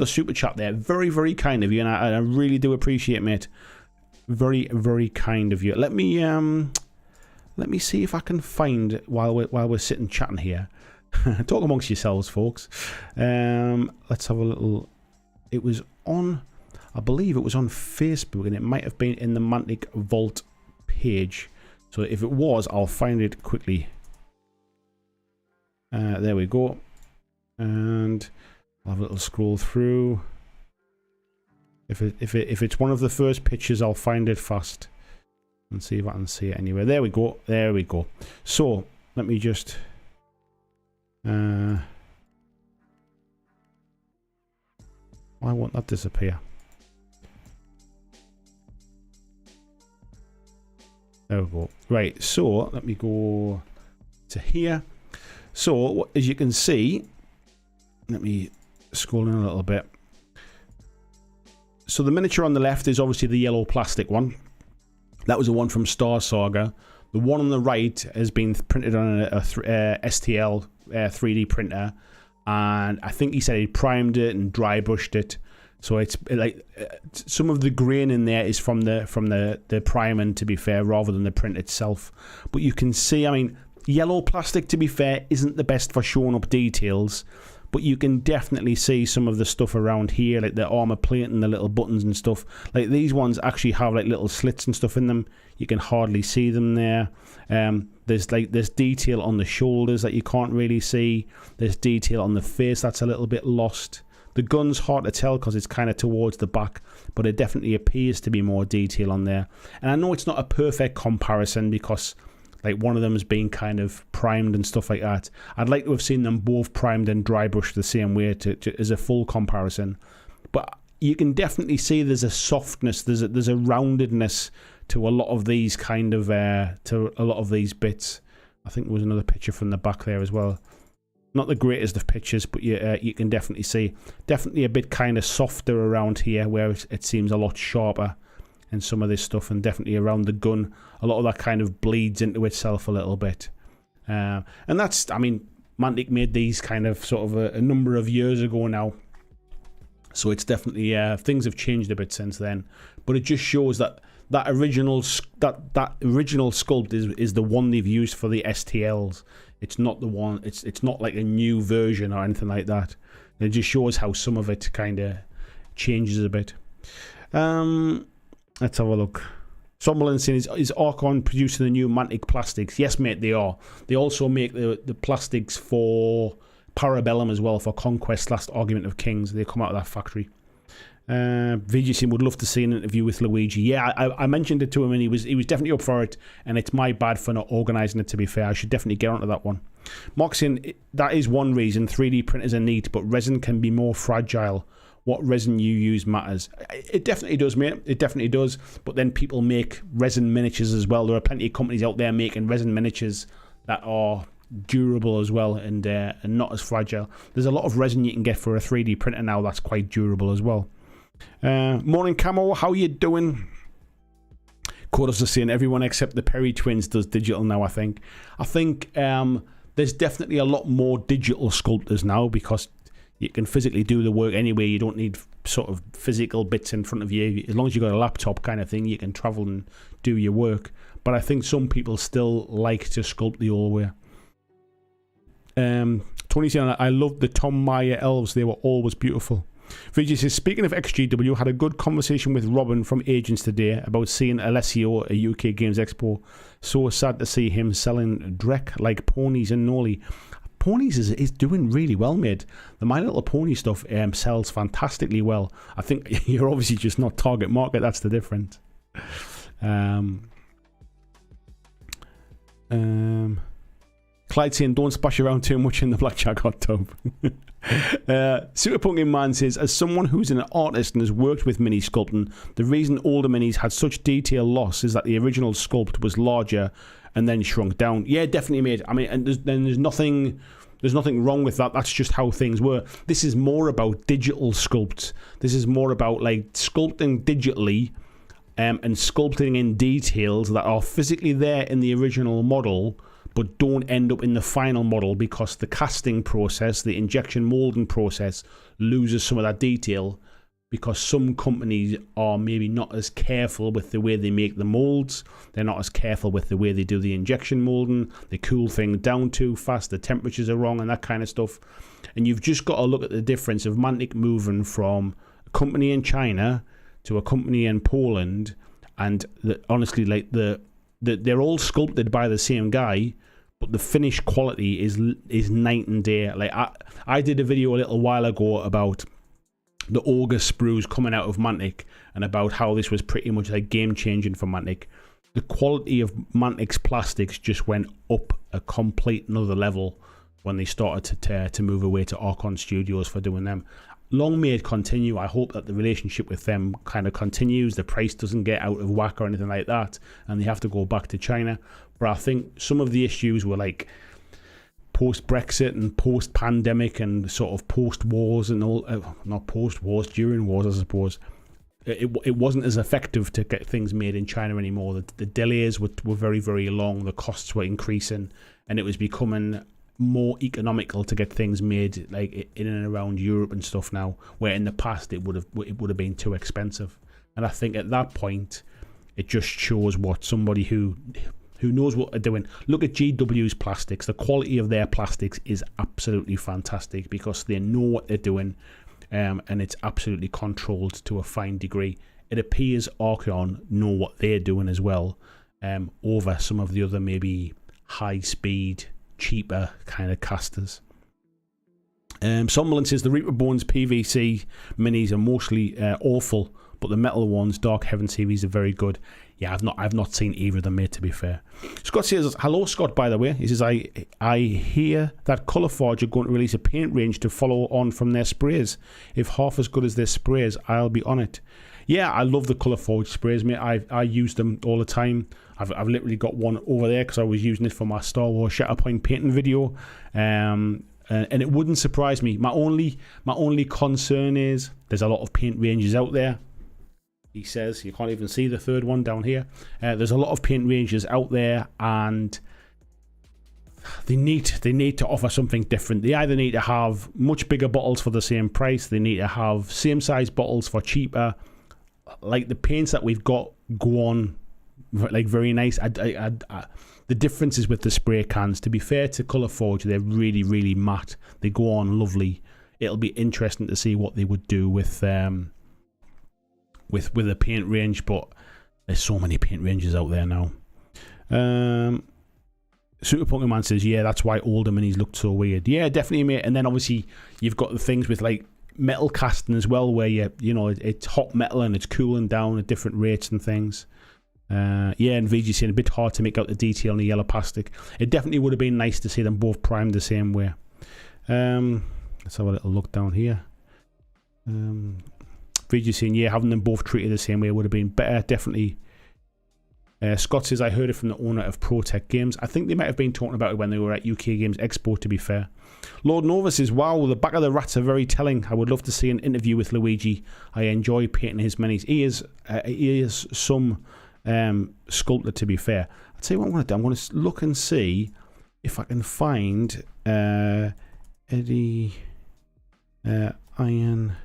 super chat there. Very, very kind of you, and I really do appreciate it, mate. Very, very kind of you. Let me see if I can find while we're sitting chatting here. Talk amongst yourselves, folks. Let's have a little. It was on. I believe it was on Facebook, and it might have been in the Mantic Vault page. So if it was, I'll find it quickly. There we go. And I'll have a little scroll through. If it's one of the first pictures, I'll find it fast and see if I can see it anywhere. There we go. There we go. So let me just. Why won't that disappear? There we go. Right, so let me go to here. So as you can see, let me scroll in a little bit. So the miniature on the left is obviously the yellow plastic one. That was the one from Star Saga. The one on the right has been printed on a STL 3D printer, and I think he said he primed it and dry brushed it. So it's like some of the grain in there is from the priming, to be fair, rather than the print itself. But you can see, I mean, yellow plastic, to be fair, isn't the best for showing up details. but you can definitely see some of the stuff around here, like the armor plate and the little buttons and stuff. Like these ones actually have like little slits and stuff in them. You can hardly see them there. There's detail on the shoulders that you can't really see. There's detail on the face that's a little bit lost. The gun's hard to tell because it's kind of towards the back, but it definitely appears to be more detail on there. And I know it's not a perfect comparison because like one of them has been kind of primed and stuff like that. I'd like to have seen them both primed and dry brushed the same way as a full comparison. But you can definitely see there's a softness, there's a roundedness to a lot of these kind of bits. I think there was another picture from the back there as well. Not the greatest of pictures, but you can definitely see definitely a bit kind of softer around here, where it seems a lot sharper in some of this stuff, and definitely around the gun a lot of that kind of bleeds into itself a little bit. And that's, I mean, Mantic made these kind of sort of a number of years ago now, so it's definitely things have changed a bit since then, but it just shows that that original sculpt is the one they've used for the STLs. It's not the one, it's not like a new version or anything like that. It just shows how some of it kind of changes a bit. Let's have a look. Somberland saying, is Archon producing the new Mantic plastics? Yes, mate, they are. They also make the plastics for Parabellum as well, for Conquest Last Argument of Kings. They come out of that factory. VGC would love to see an interview with Luigi. Yeah, I mentioned it to him and he was definitely up for it, and it's my bad for not organising it, to be fair. I should definitely get onto that one. Mark saying, that is one reason 3D printers are neat, but resin can be more fragile. What resin you use matters. It definitely does, mate. It definitely does. But then people make resin miniatures as well. There are plenty of companies out there making resin miniatures that are durable as well, and not as fragile. There's a lot of resin you can get for a 3D printer now that's quite durable as well. Morning Camo, how you doing? Quarters are saying everyone except the Perry twins does digital now. I think there's definitely a lot more digital sculptors now because you can physically do the work anyway. You don't need sort of physical bits in front of you. As long as you've got a laptop kind of thing, you can travel and do your work. But I think some people still like to sculpt the old way. Tony saying, I loved the Tom Meyer elves. They were always beautiful. VG says, speaking of XGW, had a good conversation with Robin from Agents today about seeing Alessio at UK Games Expo. So sad to see him selling Drek like Ponies and Noli. Ponies is doing really well, mate. The My Little Pony stuff sells fantastically well. I think you're obviously just not target market. That's the difference. Clyde saying, don't splash around too much in the BlackJack hot tub. Super Pumpkin Man says, as someone who's an artist and has worked with mini sculpting, the reason older minis had such detail loss is that the original sculpt was larger and then shrunk down. Yeah, definitely, mate. I mean, and there's nothing wrong with that. That's just how things were. This is more about digital sculpts. This is more about like sculpting digitally and sculpting in details that are physically there in the original model but don't end up in the final model because the casting process, the injection molding process, loses some of that detail because some companies are maybe not as careful with the way they make the molds. They're not as careful with the way they do the injection molding. They cool things down too fast. The temperatures are wrong and that kind of stuff. And you've just got to look at the difference of Mantic moving from a company in China to a company in Poland. And honestly, like they're all sculpted by the same guy, but the finished quality is night and day. Like I did a video a little while ago about the Auger sprues coming out of Mantic and about how this was pretty much like game changing for Mantic. The quality of Mantic's plastics just went up a complete another level when they started to move away to Archon Studios for doing them. Long may it continue. I hope that the relationship with them kind of continues. The price doesn't get out of whack or anything like that, and they have to go back to China. But I think some of the issues were like post-Brexit and post-pandemic and sort of post-wars and all, not post-wars, during wars, I suppose. It wasn't as effective to get things made in China anymore. The delays were very, very long. The costs were increasing, and it was becoming more economical to get things made like in and around Europe and stuff now, where in the past it would have been too expensive. And I think at that point, it just shows what somebody who who knows what they're doing. Look at GW's plastics. The quality of their plastics is absolutely fantastic because they know what they're doing, and it's absolutely controlled to a fine degree. It appears Archeon know what they're doing as well, over some of the other maybe high-speed, cheaper kind of casters. Somberland says the Reaper Bones PVC minis are mostly awful, but the metal ones, Dark Heaven series, are very good. Yeah, I've not seen either of them, mate, to be fair. Scott says, hello, Scott, by the way. He says, I hear that Colourforge are going to release a paint range to follow on from their sprays. If half as good as their sprays, I'll be on it. Yeah, I love the Colourforge sprays, mate. I use them all the time. I've literally got one over there because I was using it for my Star Wars Shatterpoint painting video. And it wouldn't surprise me. My only concern is there's a lot of paint ranges out there. He says, you can't even see the third one down here. There's a lot of paint ranges out there, and they need to offer something different. They either need to have much bigger bottles for the same price. They need to have same size bottles for cheaper. Like the paints that we've got go on like very nice. The difference is with the spray cans. To be fair to Colourforge, they're really, really matte. They go on lovely. It'll be interesting to see what they would do with a paint range, but there's so many paint ranges out there now. Super Pokemon says, yeah, that's why older minis looked so weird. Yeah, definitely, mate. And then obviously you've got the things with like metal casting as well, where you know it's hot metal and it's cooling down at different rates and things. Yeah, and VG saying a bit hard to make out the detail in the yellow plastic. It definitely would have been nice to see them both primed the same way. Let's have a little look down here. VG saying, yeah, having them both treated the same way would have been better, definitely. Scott says, I heard it from the owner of ProTech Games. I think they might have been talking about it when they were at UK Games Expo, to be fair. Lord Nova says, wow, the back of the rats are very telling. I would love to see an interview with Luigi. I enjoy painting his minis. He is some sculptor, to be fair. I'll tell you what I'm going to do. I'm going to look and see if I can find Eddie Iron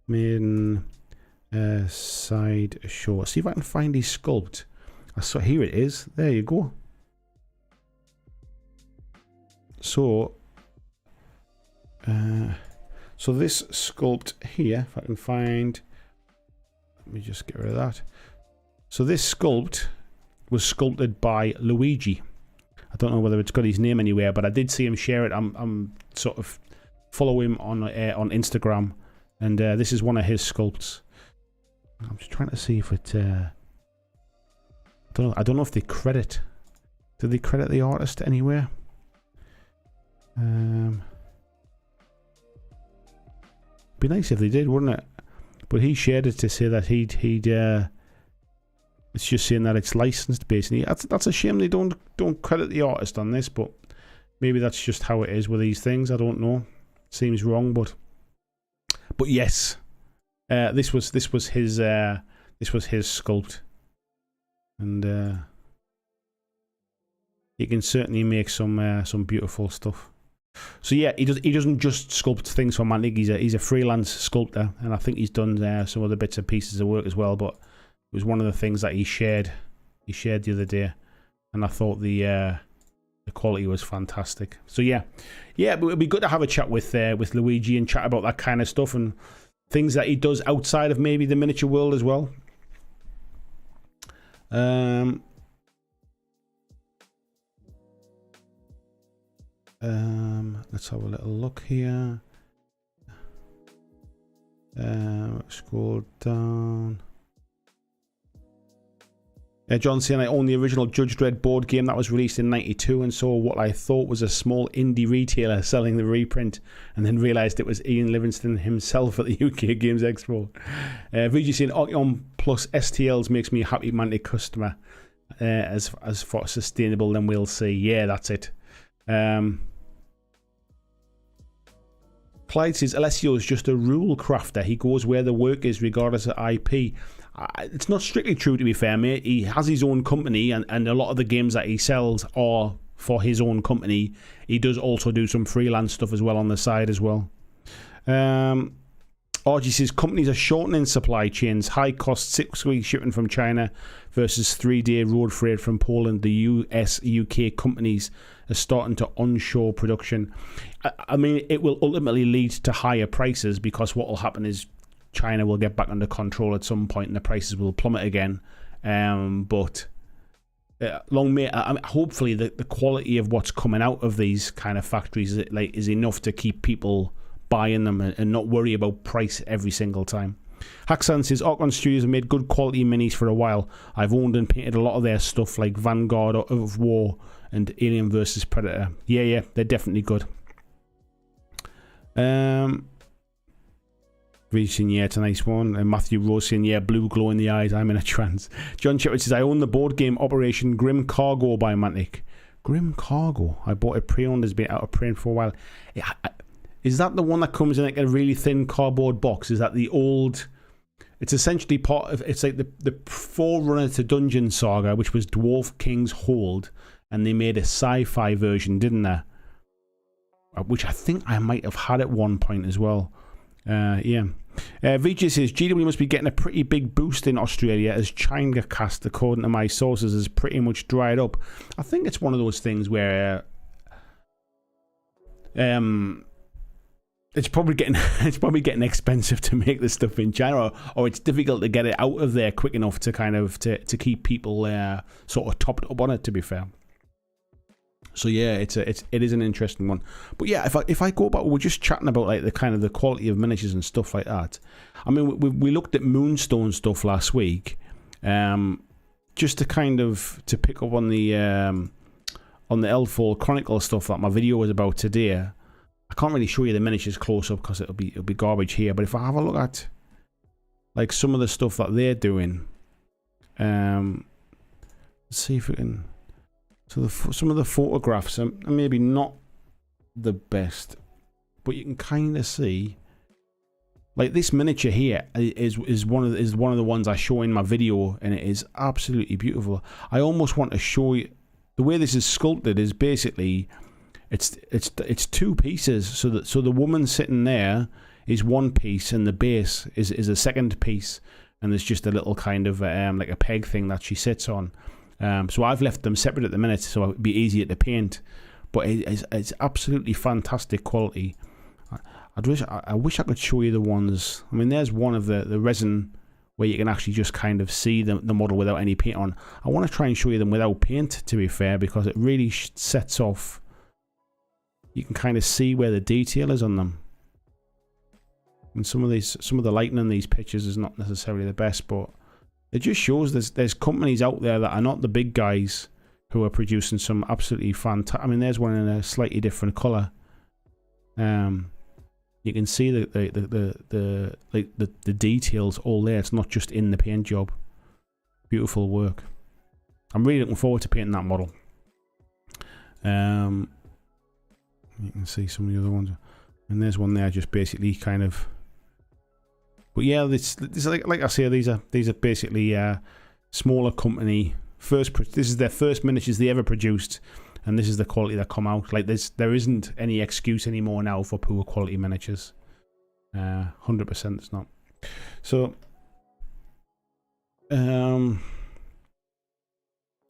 Maiden side show. See if I can find his sculpt. So here it is. There you go. So this sculpt here, if I can find, let me just get rid of that. So this sculpt was sculpted by Luigi. I don't know whether it's got his name anywhere, but I did see him share it. I'm sort of follow him on Instagram, and this is one of his sculpts. I'm just trying to see if it. I don't know if they credit. Do they credit the artist anywhere? Be nice if they did, wouldn't it? But he shared it to say that he'd it's just saying that it's licensed, basically. That's a shame they don't credit the artist on this, but maybe that's just how it is with these things. I don't know. Seems wrong, but yes, this was his sculpt, and he can certainly make some beautiful stuff. So yeah, he doesn't just sculpt things for Mantic. He's a freelance sculptor, and I think he's done some other bits and pieces of work as well. But it was one of the things that he shared the other day, and I thought the quality was fantastic. So yeah, but it'd be good to have a chat with Luigi and chat about that kind of stuff and things that he does outside of maybe the miniature world as well. Let's have a little look here. Scroll down. John saying, I own the original Judge Dredd board game that was released in '92 and saw what I thought was a small indie retailer selling the reprint, and then realised it was Ian Livingston himself at the UK Games Expo. VG saying, Archeon plus STLs makes me a happy Mantic customer. As for sustainable, then we'll see. Yeah, that's it. Clyde says, Alessio is just a rule crafter. He goes where the work is regardless of IP. It's not strictly true, to be fair, mate. He has his own company, and a lot of the games that he sells are for his own company. He does also do some freelance stuff as well on the side as well. RG says companies are shortening supply chains. High cost 6-week shipping from China versus 3-day road freight from Poland. The US, UK companies are starting to onshore production. I mean, it will ultimately lead to higher prices, because what will happen is China will get back under control at some point and the prices will plummet again. But hopefully the quality of what's coming out of these kind of factories is enough to keep people buying them and not worry about price every single time. Haxan says Archon Studios have made good quality minis for a while. I've owned and painted a lot of their stuff, like Vanguard of War and Alien vs Predator. Yeah, they're definitely good. Saying, yeah, it's a nice one. And Matthew Rose saying, yeah, blue glow in the eyes, I'm in a trance. John Shepard says, I own the board game Operation Grim Cargo by Mantic. Grim Cargo? I bought it pre-owned, has been out of print for a while. Is that the one that comes in like a really thin cardboard box? Is that the old... It's essentially part of... It's like the forerunner to Dungeon Saga, which was Dwarf King's Hold, and they made a sci-fi version, didn't they? Which I think I might have had at one point as well. Yeah. VJ says, GW must be getting a pretty big boost in Australia, as China cast, according to my sources, is pretty much dried up. I think it's one of those things where... It's probably getting expensive to make this stuff in China, or it's difficult to get it out of there quick enough to kind of to keep people sort of topped up on it, to be fair. So yeah, it is an interesting one. But yeah, if I go back, we're just chatting about like the kind of the quality of miniatures and stuff like that. I mean, we looked at Moonstone stuff last week, just to kind of to pick up on the L4 Chronicle stuff that my video was about today. I can't really show you the miniatures close up because it'll be garbage here. But if I have a look at like some of the stuff that they're doing, let's see if we can. So some of the photographs are maybe not the best, but you can kind of see, like this miniature here is one of the ones I show in my video, and it is absolutely beautiful. I almost want to show you the way this is sculpted. Is basically it's two pieces. So the woman sitting there is one piece, and the base is a second piece, and there's just a little kind of like a peg thing that she sits on. So I've left them separate at the minute, so it would be easier to paint. But it's absolutely fantastic quality. I wish I could show you the ones. I mean, there's one of the resin where you can actually just kind of see the model without any paint on. I want to try and show you them without paint, to be fair, because it really sets off. You can kind of see where the detail is on them. And some of the lighting in these pictures is not necessarily the best, but it just shows there's companies out there that are not the big guys who are producing some absolutely fantastic. I mean, there's one in a slightly different color. You can see the details all there. It's not just in the paint job. Beautiful work. I'm really looking forward to painting that model. You can see some of the other ones, and there's one there just basically kind of. But yeah, this like I say, these are basically smaller company first. This is their first miniatures they ever produced, and this is the quality that come out. Like there isn't any excuse anymore now for poor quality miniatures. 100% it's not. So,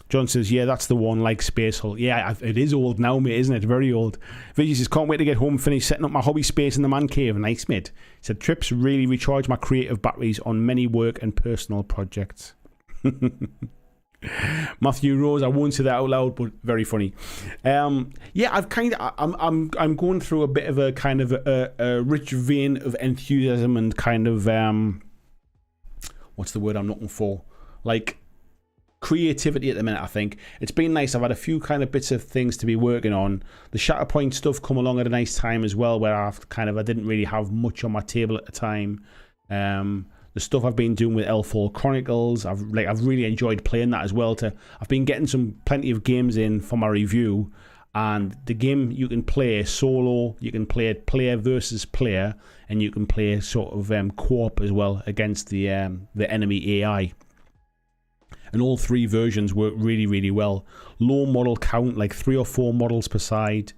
John says, yeah, that's the one, like Space Hulk. Yeah, it is old now, mate, isn't it? Very old. Vigi says, can't wait to get home and finish setting up my hobby space in the man cave. Nice, mate. He said, trips really recharge my creative batteries on many work and personal projects. Matthew Rose, I won't say that out loud, but very funny. Yeah, I'm going through a bit of a kind of a rich vein of enthusiasm and kind of what's the word I'm looking for? Like creativity at the minute. I think it's been nice. I've had a few kind of bits of things to be working on. The Shatterpoint stuff come along at a nice time as well, where I didn't really have much on my table at the time. The stuff I've been doing with L4 Chronicles, I've really enjoyed playing that as well. I've been getting plenty of games in for my review, and the game you can play solo, you can play it player versus player, and you can play sort of co-op as well against the enemy AI. And all three versions work really, really well. Low model count, like 3 or 4 models per side.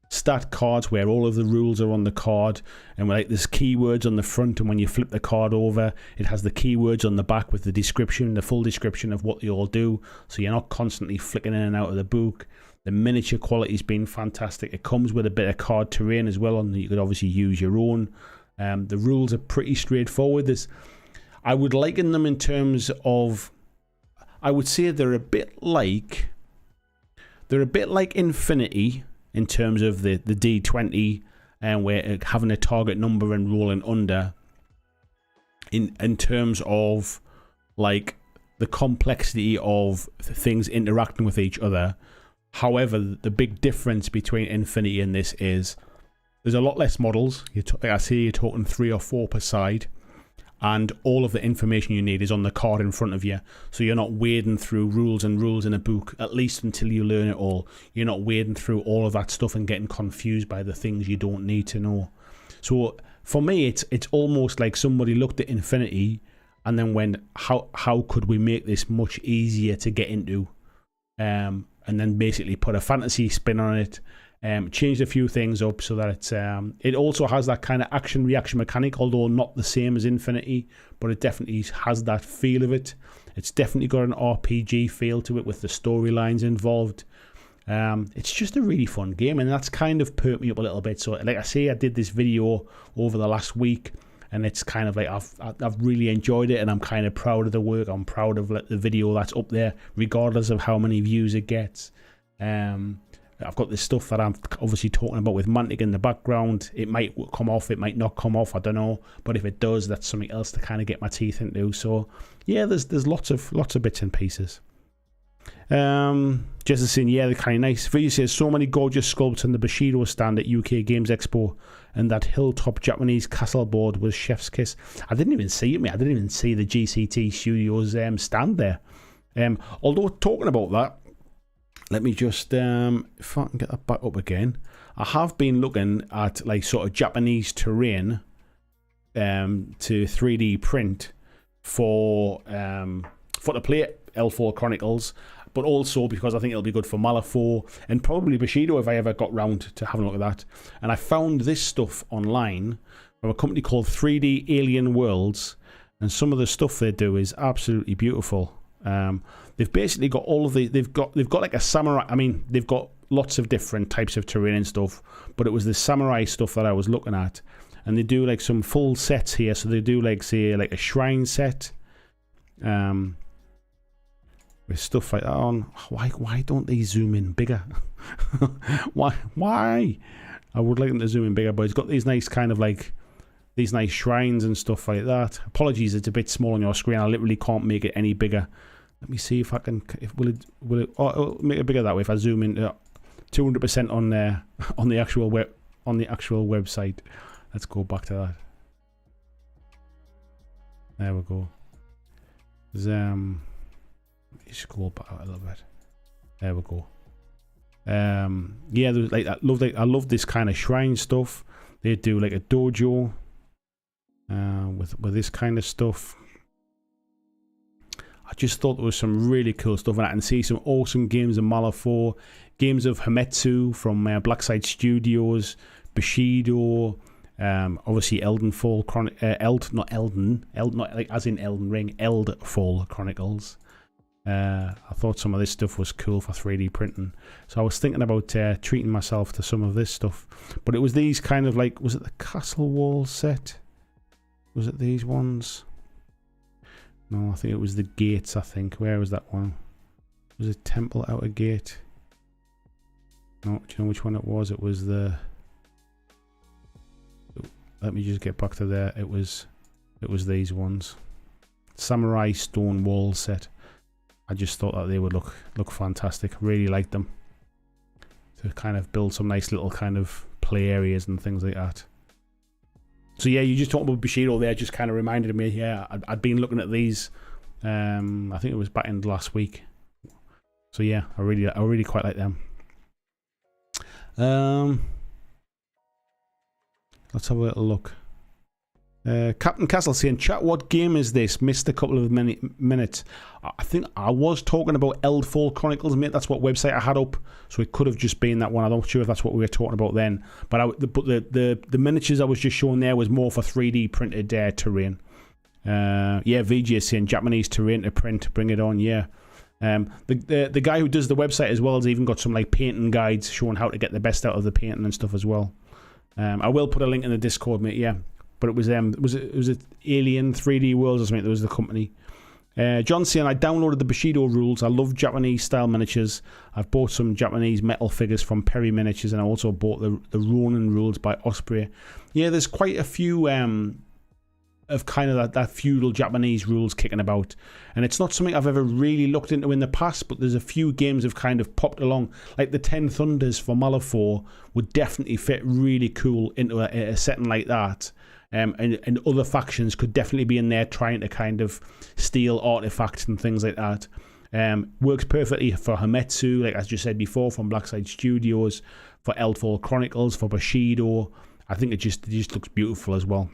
stat cards where all of the rules are on the card, and like there's keywords on the front, and when you flip the card over, it has the keywords on the back with the description, the full description of what they all do, so you're not constantly flicking in and out of the book. The miniature quality's been fantastic. It comes with a bit of card terrain as well, and you could obviously use your own. The rules are pretty straightforward. I would liken them in terms of, I would say they're a bit like Infinity in terms of the D20, and where having a target number and rolling under. In terms of like the complexity of things interacting with each other. However, the big difference between Infinity and this is there's a lot less models. Like I say, you're talking 3 or 4 per side, and all of the information you need is on the card in front of you. So you're not wading through rules and rules in a book, at least until you learn it all. You're not wading through all of that stuff and getting confused by the things you don't need to know. So for me, it's almost like somebody looked at Infinity and then went, how could we make this much easier to get into? And then basically put a fantasy spin on it, changed a few things up so that it also has that kind of action-reaction mechanic, although not the same as Infinity, but it definitely has that feel of it. It's definitely got an RPG feel to it with the storylines involved. It's just a really fun game, and that's kind of perked me up a little bit. So like I say, I did this video over the last week, and it's kind of like I've really enjoyed it, and I'm kind of proud of the work. I'm proud of the video that's up there, regardless of how many views it gets. I've got this stuff that I'm obviously talking about with Mantic in the background. It might come off, it might not come off, I don't know. But if it does, that's something else to kind of get my teeth into. So yeah, there's lots of bits and pieces. Just saying, yeah, they're kind of nice. Vee says, so many gorgeous sculpts in the Bushido stand at UK Games Expo, and that hilltop Japanese castle board was chef's kiss. I didn't even see it, mate. I didn't even see the GCT Studios stand there. Although talking about that, let me just if I can get that back up again. I have been looking at like sort of Japanese terrain to 3D print for to play L4 Chronicles, but also because I think it'll be good for Malifaux and probably Bushido if I ever got round to having a look at that. And I found this stuff online from a company called 3D Alien Worlds, and some of the stuff they do is absolutely beautiful. They've basically got all of they've got like a samurai. I mean, they've got lots of different types of terrain and stuff, but it was the samurai stuff that I was looking at, and they do like some full sets here. So they do like, say, like a shrine set, with stuff like that on. Why don't they zoom in bigger? Why? I would like them to zoom in bigger, but it's got these nice kind of like these nice shrines and stuff like that. Apologies, it's a bit small on your screen. I literally can't make it any bigger. Let me see if I can. Will it? Oh, it'll make it bigger that way if I zoom in 200% on the actual website. Let's go back to that. There we go. Scroll back out a little bit. There we go. Yeah, there's like I love this kind of shrine stuff. They do like a dojo with this kind of stuff. I just thought there was some really cool stuff, and I can see some awesome games of Malifaux, games of Hametsu from Blackside Studios, Bushido, obviously Eldenfall not like as in Elden Ring, Eldfall Chronicles. I thought some of this stuff was cool for 3D printing, so I was thinking about treating myself to some of this stuff. But it was these kind of like, was it the Castle Wall set? Was it these ones? No, I think it was the gates, I think. Where was that one? Was it Temple Outer Gate? No, do you know which one it was? It was the... Let me just get back to there. It was these ones. Samurai Stone Wall set. I just thought that they would look fantastic. Really liked them. To kind of build some nice little kind of play areas and things like that. So yeah, you just talked about Bushido there, just kind of reminded me. Yeah, I'd been looking at these. I think it was back in last week. So yeah, I really quite like them. Let's have a little look. Captain Castle saying, chat, what game is this? Missed a couple of minutes. I think I was talking about Eldfall Chronicles, mate. That's what website I had up. So it could have just been that one. I'm not sure if that's what we were talking about then. But the miniatures I was just showing there was more for 3D printed terrain. Yeah, VG is saying Japanese terrain to print. Bring it on, yeah. The guy who does the website as well has even got some like painting guides showing how to get the best out of the painting and stuff as well. I will put a link in the Discord, mate, yeah. But it was Alien 3D Worlds or something. That was the company. John saying, I downloaded the Bushido rules. I love Japanese style miniatures. I've bought some Japanese metal figures from Perry Miniatures, and I also bought the Ronin rules by Osprey. Yeah, there's quite a few of kind of that feudal Japanese rules kicking about, and it's not something I've ever really looked into in the past, but there's a few games have kind of popped along, like the 10 Thunders for Malifaux would definitely fit really cool into a setting like that. And other factions could definitely be in there trying to kind of steal artifacts and things like that. Works perfectly for Hametsu, like I just said before, from Blackside Studios, for Eldfall Chronicles, for Bushido. I think it just looks beautiful as well.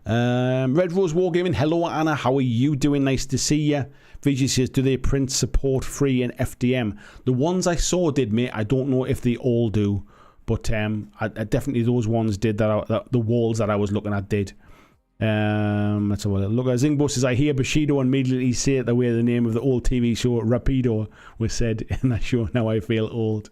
Red Rose Wargaming, hello Anna, how are you doing? Nice to see you. VG says, do they print support free in FDM? The ones I saw did, mate. I don't know if they all do. But I definitely those ones did that the walls that I was looking at did. Let's have a look. Zingbo says, I hear Bushido and immediately say it the way the name of the old TV show Rapido was said in that show. Now I feel old.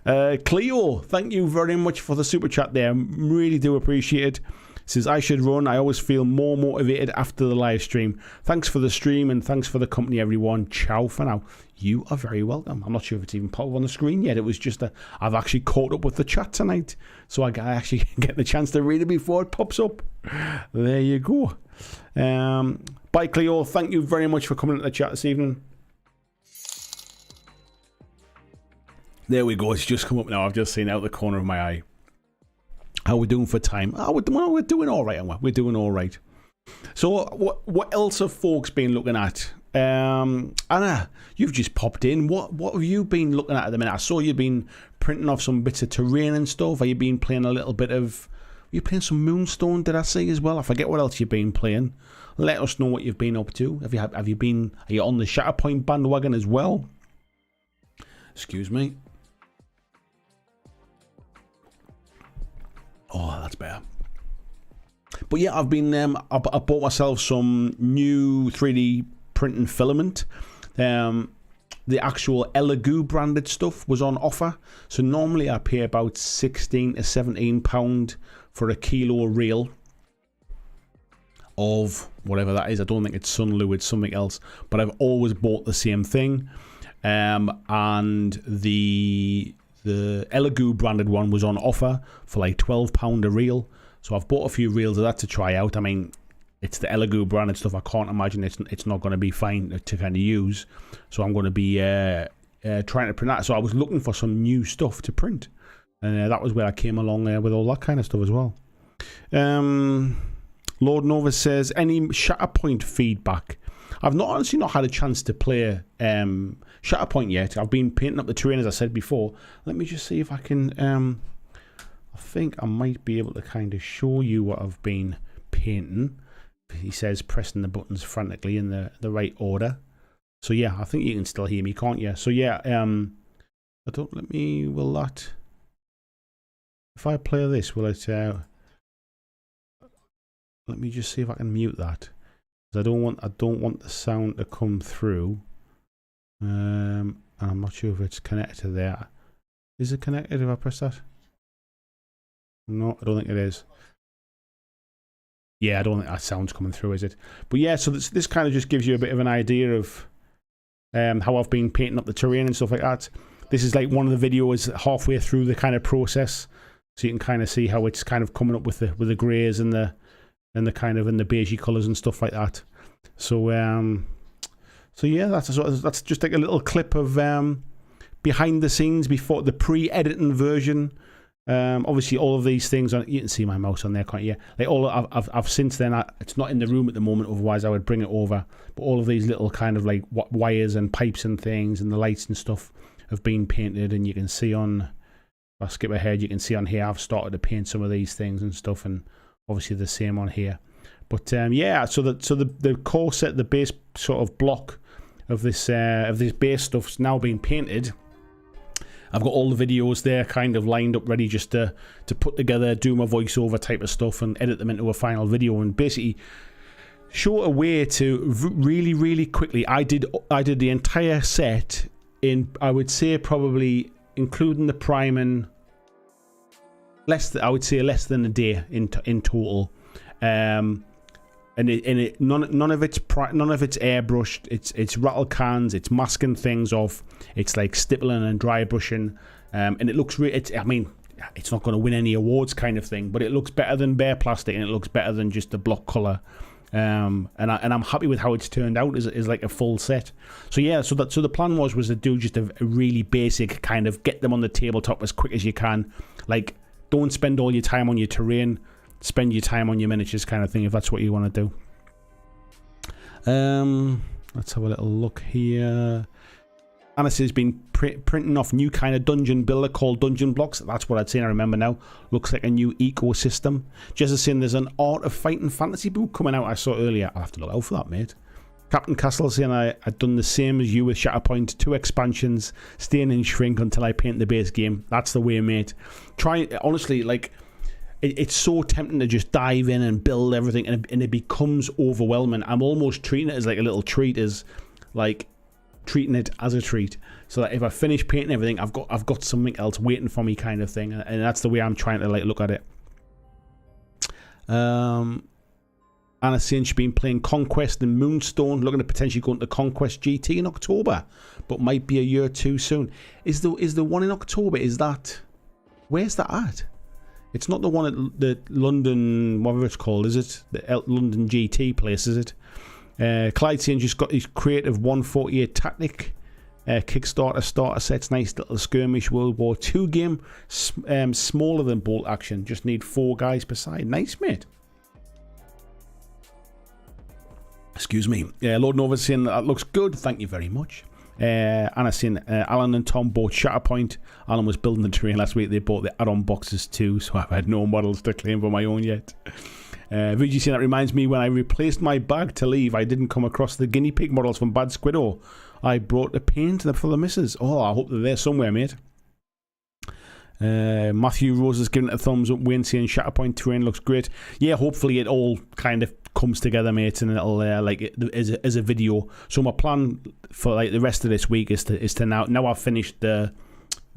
Cleo, thank you very much for the super chat there. Really do appreciate it. Says, I should run. I always feel more motivated after the live stream. Thanks for the stream and thanks for the company, everyone. Ciao for now. You are very welcome. I'm not sure if it's even popped on the screen yet. It was just I've actually caught up with the chat tonight, so I actually get the chance to read it before it pops up. There you go. Bye, Cleo. Thank you very much for coming to the chat this evening. There we go. It's just come up now. I've just seen it out the corner of my eye. How we doing for time? We're doing all right. We're doing all right. So what else have folks been looking at? Anna, you've just popped in. What have you been looking at the minute? I saw you've been printing off some bits of terrain and stuff. Have you been playing a little bit of... Are you playing some Moonstone, did I see as well? I forget what else you've been playing. Let us know what you've been up to. Have you been... Are you on the Shatterpoint bandwagon as well? Excuse me. Oh, that's better. But yeah, I've been... I bought myself some new 3D printing filament. The actual Elegoo branded stuff was on offer. So normally I pay about £16 to £17 for a kilo reel of whatever that is. I don't think it's Sunlu, it's something else. But I've always bought the same thing. And the Elegoo branded one was on offer for like £12 a reel. So I've bought a few reels of that to try out. I mean, it's the Elegoo branded stuff. I can't imagine it's not going to be fine to kind of use. So I'm going to be trying to print that. So I was looking for some new stuff to print. And that was where I came along with all that kind of stuff as well. Lord Nova says, any Shatterpoint feedback? I've honestly not had a chance to play Shatterpoint yet. I've been painting up the terrain, as I said before. Let me just see if I can... I think I might be able to kind of show you what I've been painting. He says pressing the buttons frantically in the right order. So yeah, I think you can still hear me, can't you? So yeah, will that... If I play this, will it... let me just see if I can mute that. I don't want the sound to come through. And I'm not sure if it's connected to there. Is it connected if I press that? No, I don't think it is. Yeah, I don't think that sound's coming through, is it? But yeah, so this kind of just gives you a bit of an idea of how I've been painting up the terrain and stuff like that. This is like one of the videos halfway through the kind of process, so you can kind of see how it's kind of coming up with the greys and the kind of in the beigey colours and stuff like that. So yeah, that's just like a little clip of behind the scenes before the pre-editing version. Obviously all of these things you can see my mouse on there, can't you? Like I've since then it's not in the room at the moment, otherwise I would bring it over, but all of these little kind of like wires and pipes and things and the lights and stuff have been painted, and you can see on, if I skip ahead, you can see on here I've started to paint some of these things and stuff, and obviously the same on here. But yeah, so the core set, the base sort of block of this base stuff's now been painted. I've got all the videos there kind of lined up ready just to put together, do my voiceover type of stuff and edit them into a final video and basically show a way to really quickly. I did the entire set in, I would say, probably including the priming, I would say less than a day in total. And none of it's airbrushed. It's rattle cans. It's masking things off. It's like stippling and dry brushing. And it looks I mean, it's not going to win any awards kind of thing, but it looks better than bare plastic, and it looks better than just the block color. And I'm happy with how it's turned out as like a full set. So yeah, so the plan was to do just a really basic kind of get them on the tabletop as quick as you can. Like, don't spend all your time on your terrain. Spend your time on your miniatures kind of thing, if that's what you want to do. Let's have a little look here. Anna has been printing off new kind of dungeon builder called Dungeon Blocks. That's what I'd seen, I remember now. Looks like a new ecosystem. Jess is saying there's an Art of Fighting fantasy book coming out I saw earlier. I'll have to look out for that, mate. Captain Castle saying I'd done the same as you with Shatterpoint. 2 expansions, staying in shrink until I paint the base game. That's the way, mate. Honestly, like, it's so tempting to just dive in and build everything, and it becomes overwhelming. I'm almost treating it as like a little treat, treating it as a treat. So that if I finish painting everything, I've got something else waiting for me, kind of thing. And that's the way I'm trying to like look at it. Anna's saying she's been playing Conquest and Moonstone, looking to potentially go into Conquest GT in October, but might be a year too soon. Is the one in October? Where's that at? It's not the one at the London, whatever it's called, is it? The London GT place, is it? Clyde saying just got his creative 148 Tactic Kickstarter starter sets. Nice little skirmish World War II game. Smaller than Bolt Action. Just need 4 guys per side. Nice, mate. Excuse me. Lord Nova saying that looks good. Thank you very much. Anna saying Alan and Tom bought Shatterpoint. Alan was building the terrain last week. They bought the add-on boxes too, so I've had no models to claim for my own yet. VG saying that reminds me when I replaced my bag to leave, I didn't come across the guinea pig models from Bad Squiddo. I brought the paint for the missus. Oh, I hope they're there somewhere, mate. Matthew Rose is giving it a thumbs up. Wayne saying Shatterpoint terrain looks great. Yeah, hopefully it all kind of comes together, mate, and it'll as a video. So my plan for like the rest of this week is to now I've finished the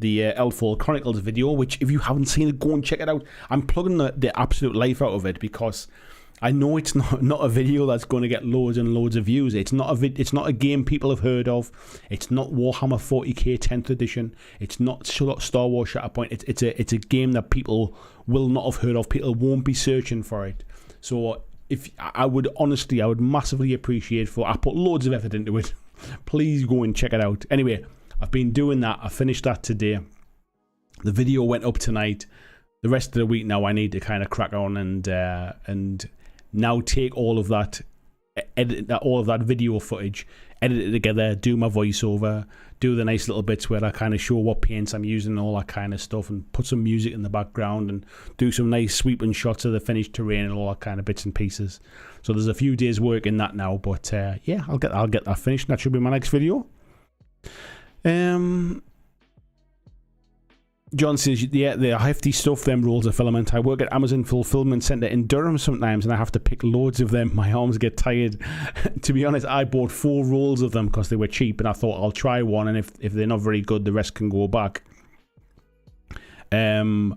Elfall Chronicles video, which if you haven't seen it, go and check it out. I'm plugging the absolute life out of it because I know it's not a video that's going to get loads and loads of views. It's not a game people have heard of. It's not Warhammer 40k 10th edition. It's not Star Wars Shatterpoint. It's a game that people will not have heard of. People won't be searching for it. So I would massively appreciate I put loads of effort into it. Please go and check it out. Anyway, I've been doing that. I finished that today. The video went up tonight. The rest of the week now I need to kind of crack on and now take all of that, all of that video footage, edit it together, do my voiceover, do the nice little bits where I kind of show what paints I'm using and all that kind of stuff, and put some music in the background and do some nice sweeping shots of the finished terrain and all that kind of bits and pieces. So there's a few days work in that now, but yeah, I'll get that finished. That should be my next video. John says, yeah, the hefty stuff, them rolls of filament. I work at Amazon Fulfillment Centre in Durham sometimes, and I have to pick loads of them. My arms get tired. To be honest, I bought 4 rolls of them because they were cheap, and I thought I'll try one, and if they're not very good, the rest can go back. And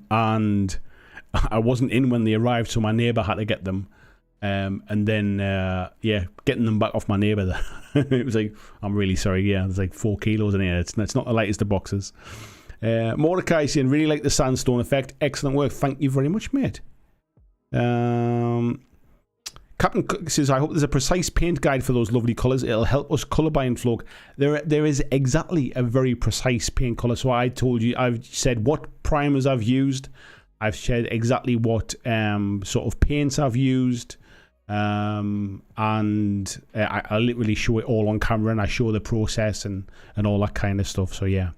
I wasn't in when they arrived, so my neighbour had to get them. And then, getting them back off my neighbour, it was like, I'm really sorry, yeah, there's like 4 kilos in here. It's not the lightest of boxes. Mordecai saying, really like the sandstone effect. Excellent work. Thank you very much, mate. Captain Cook says, I hope there's a precise paint guide for those lovely colours. It'll help us colour buying folk. There is exactly a very precise paint colour. So I told you, I've said what primers I've used. I've shared exactly what sort of paints I've used. And I literally show it all on camera, and I show the process and all that kind of stuff. So yeah.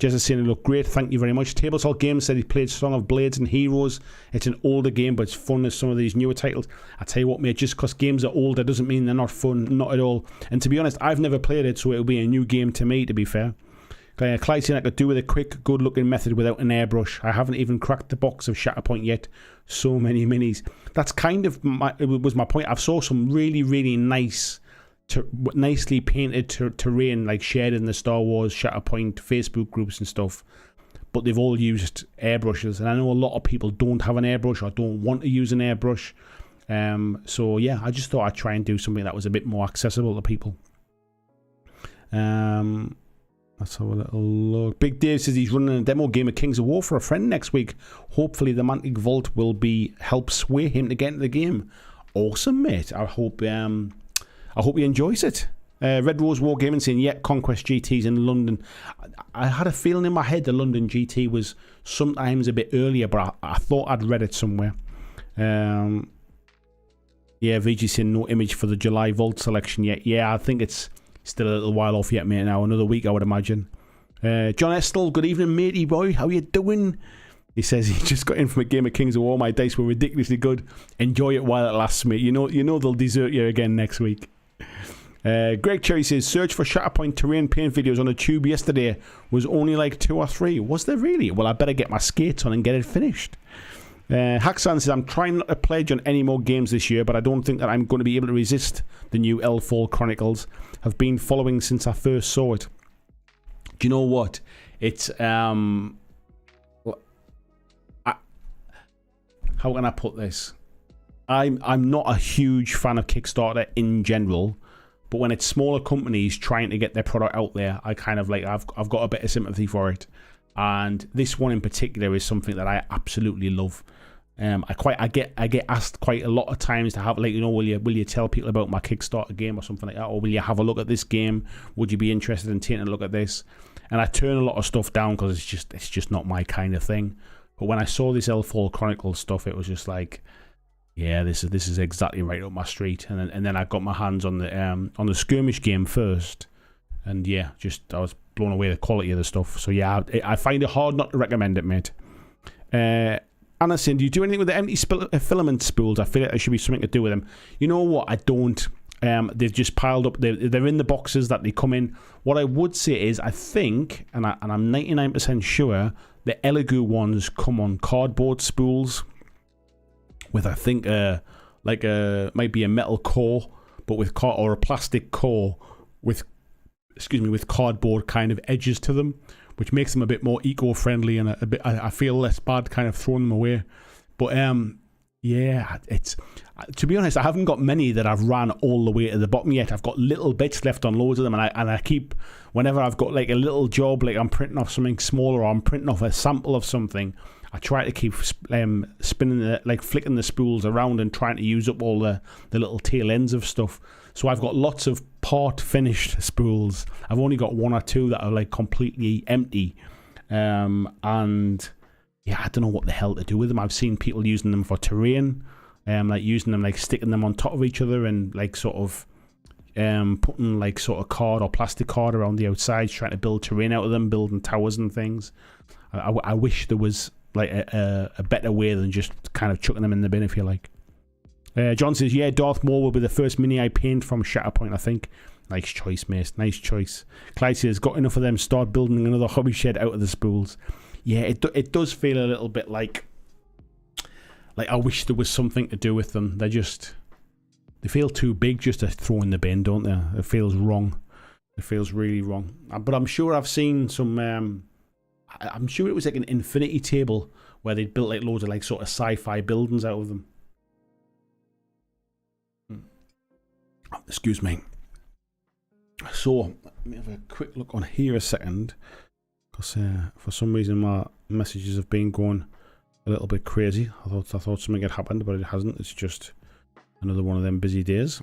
Jez is saying it looked great. Thank you very much. Tabletop Games said he played Song of Blades and Heroes. It's an older game, but it's fun as some of these newer titles. I tell you what, mate, just because games are older doesn't mean they're not fun. Not at all. And to be honest, I've never played it, so it'll be a new game to me, to be fair. Clyde saying I could do with a quick, good-looking method without an airbrush. I haven't even cracked the box of Shatterpoint yet. So many minis. That's kind of was my point. I've saw some really, really nicely painted terrain like shared in the Star Wars Shatterpoint Facebook groups and stuff. But they've all used airbrushes. And I know a lot of people don't have an airbrush or don't want to use an airbrush. So, yeah, I just thought I'd try and do something that was a bit more accessible to people. Let's have a little look. Big Dave says he's running a demo game of Kings of War for a friend next week. Hopefully the Mantic Vault will help sway him to get into the game. Awesome, mate. I hope he enjoys it. Red Rose War Gaming saying, yeah, Conquest GT's in London. I had a feeling in my head the London GT was sometimes a bit earlier, but I thought I'd read it somewhere. Yeah, VG saying no image for the July Vault selection yet. Yeah, I think it's still a little while off yet, mate. Now another week, I would imagine. John Estel, good evening, matey boy. How you doing? He says he just got in from a game of Kings of War. My dice were ridiculously good. Enjoy it while it lasts, mate. You know they'll desert you again next week. Greg Cherry says search for Shatterpoint terrain paint videos on the tube yesterday was only like 2 or 3. Was there really? Well, I better get my skates on and get it finished. Haxan says I'm trying not to pledge on any more games this year, but I don't think that I'm going to be able to resist the new Elfall Chronicles. I've been following since I first saw it. Do you know what? It's how can I put this? I'm not a huge fan of Kickstarter in general, but when it's smaller companies trying to get their product out there, I kind of like I've got a bit of sympathy for it. And this one in particular is something that I absolutely love. I get asked quite a lot of times to have, like, you know, will you tell people about my Kickstarter game or something like that, or will you have a look at this game? Would you be interested in taking a look at this? And I turn a lot of stuff down because it's just not my kind of thing. But when I saw this Elfall Chronicles stuff, it was just like, yeah, this is exactly right up my street. And then I got my hands on the skirmish game first, and yeah, I was blown away the quality of the stuff. So yeah, I find it hard not to recommend it, mate. Anna saying, do you do anything with the empty filament spools? I feel like there should be something to do with them. You know what? I don't. They've just piled up. They're in the boxes that they come in. What I would say is, I think, and I'm 99% sure, the Elegoo ones come on cardboard spools with, I think, might be a metal core, but with or a plastic core with cardboard kind of edges to them, which makes them a bit more eco-friendly and a bit. I feel less bad kind of throwing them away. But yeah, it's, to be honest, I haven't got many that I've ran all the way to the bottom yet. I've got little bits left on loads of them, and I keep, whenever I've got like a little job, like I'm printing off something smaller or I'm printing off a sample of something, I try to keep spinning flicking the spools around and trying to use up all the little tail ends of stuff. So I've got lots of part finished spools. I've only got 1 or 2 that are like completely empty. And yeah, I don't know what the hell to do with them. I've seen people using them for terrain, like using them, like sticking them on top of each other and like sort of putting like sort of card or plastic card around the outside, trying to build terrain out of them, building towers and things. I wish there was like a better way than just kind of chucking them in the bin, if you like. John says, yeah, Darth Maul will be the first mini I paint from Shatterpoint, I think. Nice choice, mate. Nice choice. Clyde says, got enough of them, start building another hobby shed out of the spools. Yeah, it does feel a little bit like I wish there was something to do with them. They feel too big just to throw in the bin, don't they? It feels wrong. It feels really wrong. But I'm sure I've seen some, I'm sure it was like an infinity table where they'd built like loads of like sort of sci-fi buildings out of them. Excuse me. So let me have a quick look on here a second, because for some reason my messages have been going a little bit crazy. I thought something had happened, but it hasn't. It's just another one of them busy days.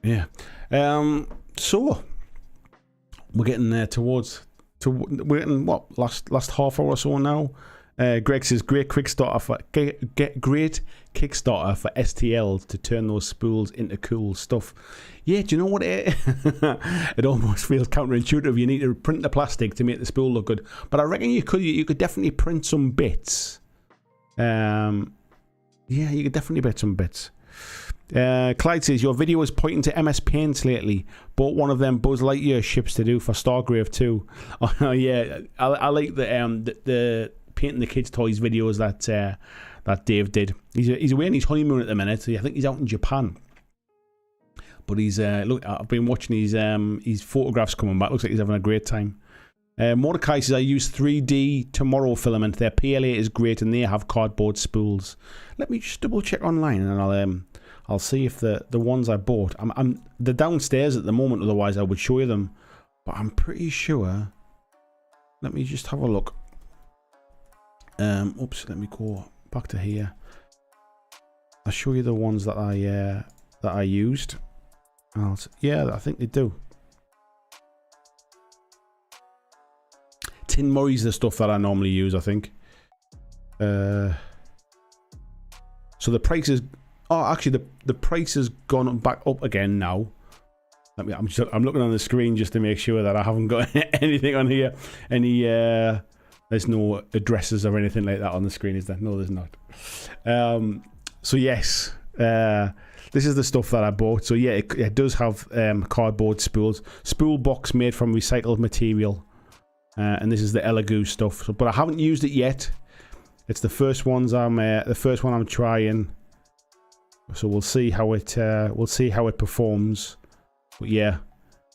Yeah. So we're getting there we're getting what last half hour or so now. Greg says great Kickstarter for great Kickstarter for STL to turn those spools into cool stuff. Yeah, do you know what it almost feels counterintuitive. You need to print the plastic to make the spool look good, but I reckon you could definitely print some bits. Yeah, you could definitely print some bits. Clyde says your video is pointing to MS Paint lately. Bought one of them Buzz Lightyear ships to do for Stargrave 2. Oh yeah, I like the painting the kids' toys videos that Dave did. He's away on his honeymoon at the minute. I think he's out in Japan. But he's look. I've been watching his photographs coming back. Looks like he's having a great time. Mordecai says I use 3D Tomorrow filament. Their PLA is great and they have cardboard spools. Let me just double check online and I'll see if the ones I bought. They're downstairs at the moment. Otherwise I would show you them. But I'm pretty sure. Let me just have a look. Oops. Let me go back to here. I'll show you the ones that I used. Yeah, I think they do. Tin Murray's the stuff that I normally use, I think. So the price is... Oh, actually, the price has gone back up again now. I'm looking on the screen just to make sure that I haven't got anything on here. There's no addresses or anything like that on the screen, is there? No, there's not. So yes, this is the stuff that I bought. So yeah, it does have cardboard spools. Spool box made from recycled material. And this is the Elegoo stuff. But I haven't used it yet. It's the first one I'm trying. So we'll see how it performs. But yeah,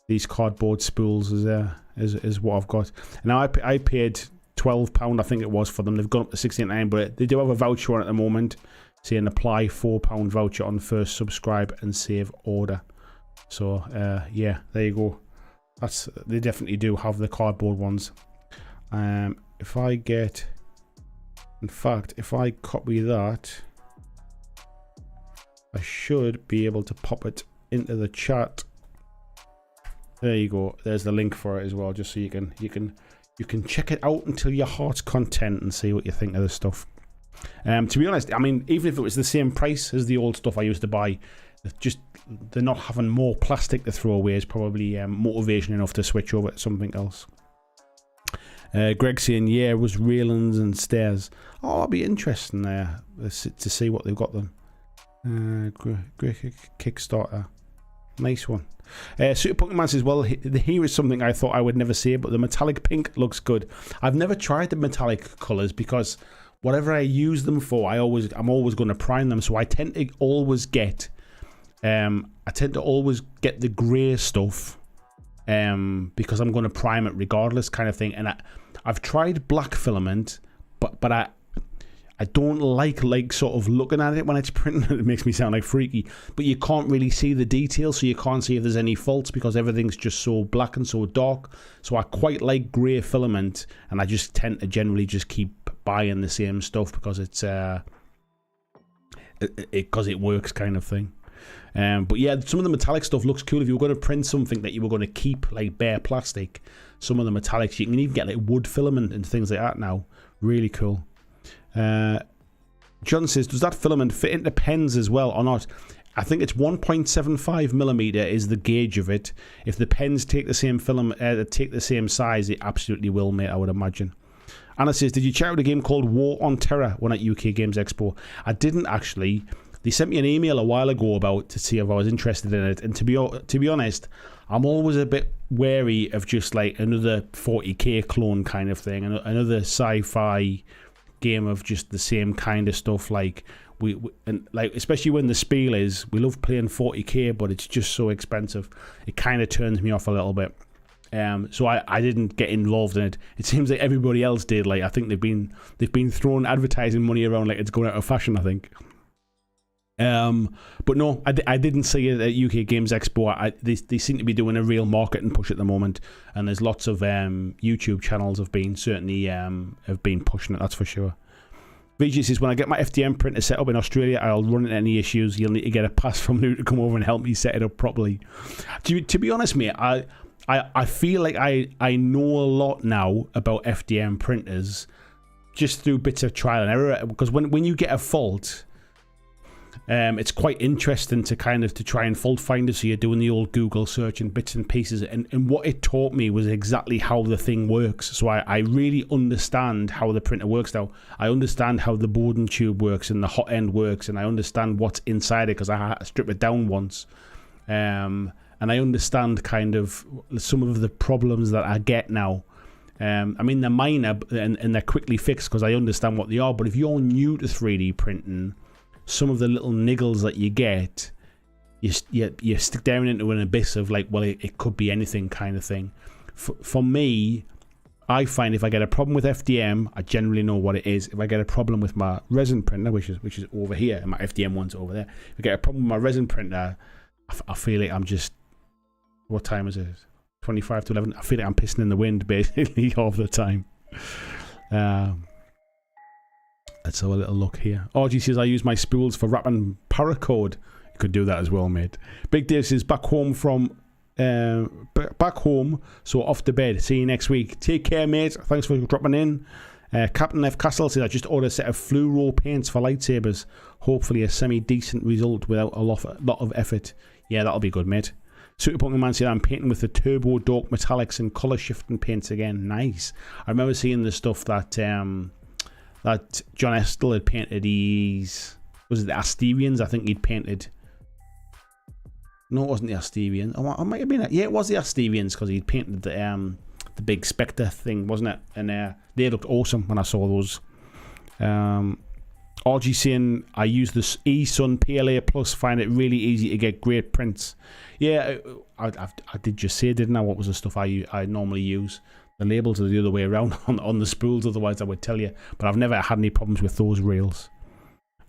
these cardboard spools is what I've got. Now I paid £12, I think it was, for them. They've gone up to £69, but they do have a voucher on at the moment, saying apply £4 voucher on first subscribe and save order. So yeah, there you go. They definitely do have the cardboard ones. If I copy that, I should be able to pop it into the chat. There you go. There's the link for it as well, just so you can check it out until your heart's content and see what you think of the stuff. To be honest, I mean, even if it was the same price as the old stuff I used to buy, just they're not having more plastic to throw away is probably motivation enough to switch over to something else. Greg saying, yeah, it was railings and stairs. Oh, that'll be interesting there to see what they've got them. Great Kickstarter. Nice one. Super Pokemon says, well, here is something I thought I would never say, but the metallic pink looks good. I've never tried the metallic colours because whatever I use them for, I'm always going to prime them. So I tend to always get the grey stuff because I'm going to prime it regardless, kind of thing. And I've tried black filament, but I don't like sort of looking at it when it's printed. It makes me sound like freaky, but you can't really see the details, so you can't see if there's any faults because everything's just so black and so dark. So I quite like grey filament, and I just tend to generally just keep buying the same stuff because it's because it works, kind of thing. But yeah, some of the metallic stuff looks cool. If you were going to print something that you were going to keep like bare plastic, some of the metallics, you can even get like wood filament and things like that now. Really cool. John says, does that filament fit into pens as well or not? I think it's 1.75mm is the gauge of it. If the pens take the same take the same size, it absolutely will, mate, I would imagine. Anna says, did you check out a game called War on Terror when at UK Games Expo? I didn't actually. They sent me an email a while ago to see if I was interested in it. And to be honest, I'm always a bit wary of just like another 40k clone kind of thing, another sci-fi game of just the same kind of stuff. Like and like especially when the spiel is we love playing 40k, but it's just so expensive. It kind of turns me off a little bit. So I didn't get involved in it. It seems like everybody else did. Like I think they've been throwing advertising money around like it's going out of fashion, I think. But no, I didn't see it at UK Games Expo. They seem to be doing a real marketing push at the moment, and there's lots of YouTube channels have been pushing it. That's for sure. VG says, when I get my FDM printer set up in Australia, I'll run into any issues. You'll need to get a pass from Lou to come over and help me set it up properly. To be honest, mate, I feel like I know a lot now about FDM printers just through bits of trial and error, because when you get a fault, it's quite interesting to try and fault find it. So you're doing the old Google search and bits and pieces, and what it taught me was exactly how the thing works. So I really understand how the printer works now. I understand how the board and tube works and the hot end works, and I understand what's inside it because I had to strip it down once. And I understand kind of some of the problems that I get now. I mean, they're minor and they're quickly fixed because I understand what they are. But if you're new to 3D printing, some of the little niggles that you get, you stick down into an abyss of like, well, it could be anything kind of thing. For me, I find if I get a problem with FDM, I generally know what it is. If I get a problem with my resin printer, which is over here, and my FDM one's over there, if I get a problem with my resin printer, I feel like I'm just, what time is it? 25 to 11. I feel like I'm pissing in the wind basically all the time. Let's have a little look here. RG says I use my spools for wrapping paracord. You could do that as well, mate. Big Dave says back home, so off to bed. See you next week. Take care, mate. Thanks for dropping in. Captain F Castle says I just ordered a set of fluoro paints for lightsabers. Hopefully a semi-decent result without a lot of effort. Yeah, that'll be good, mate. Super Pokemon Man said I'm painting with the Turbo Dork metallics and colour shifting paints again. Nice. I remember seeing the stuff that that John Estel had painted. Was it the Asterians? I think he'd painted. No, it wasn't the Asterians. Oh, it might have been. Yeah, it was the Asterians because he'd painted the big Spectre thing, wasn't it? And they looked awesome when I saw those. RG saying I use this eSun PLA Plus. Find it really easy to get great prints. Yeah, I did just say, didn't I? What was the stuff I normally use? The labels are the other way around on the spools, otherwise I would tell you. But I've never had any problems with those rails.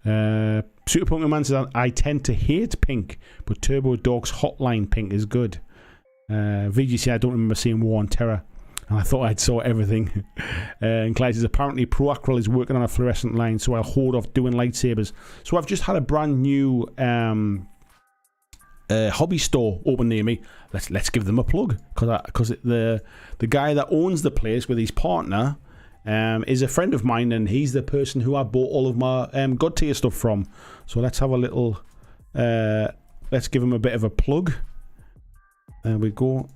Super Pokemon Man says I tend to hate pink, but Turbo Dork's Hotline pink is good. VGC, I don't remember seeing War on Terror, and I thought I'd saw everything. And Clyde says apparently Proacryl is working on a fluorescent line, so I'll hold off doing lightsabers. So I've just had a brand new hobby store open near me. Let's give them a plug because the guy that owns the place with his partner is a friend of mine, and he's the person who I bought all of my God tier stuff from. So let's have a little let's give him a bit of a plug. There we go.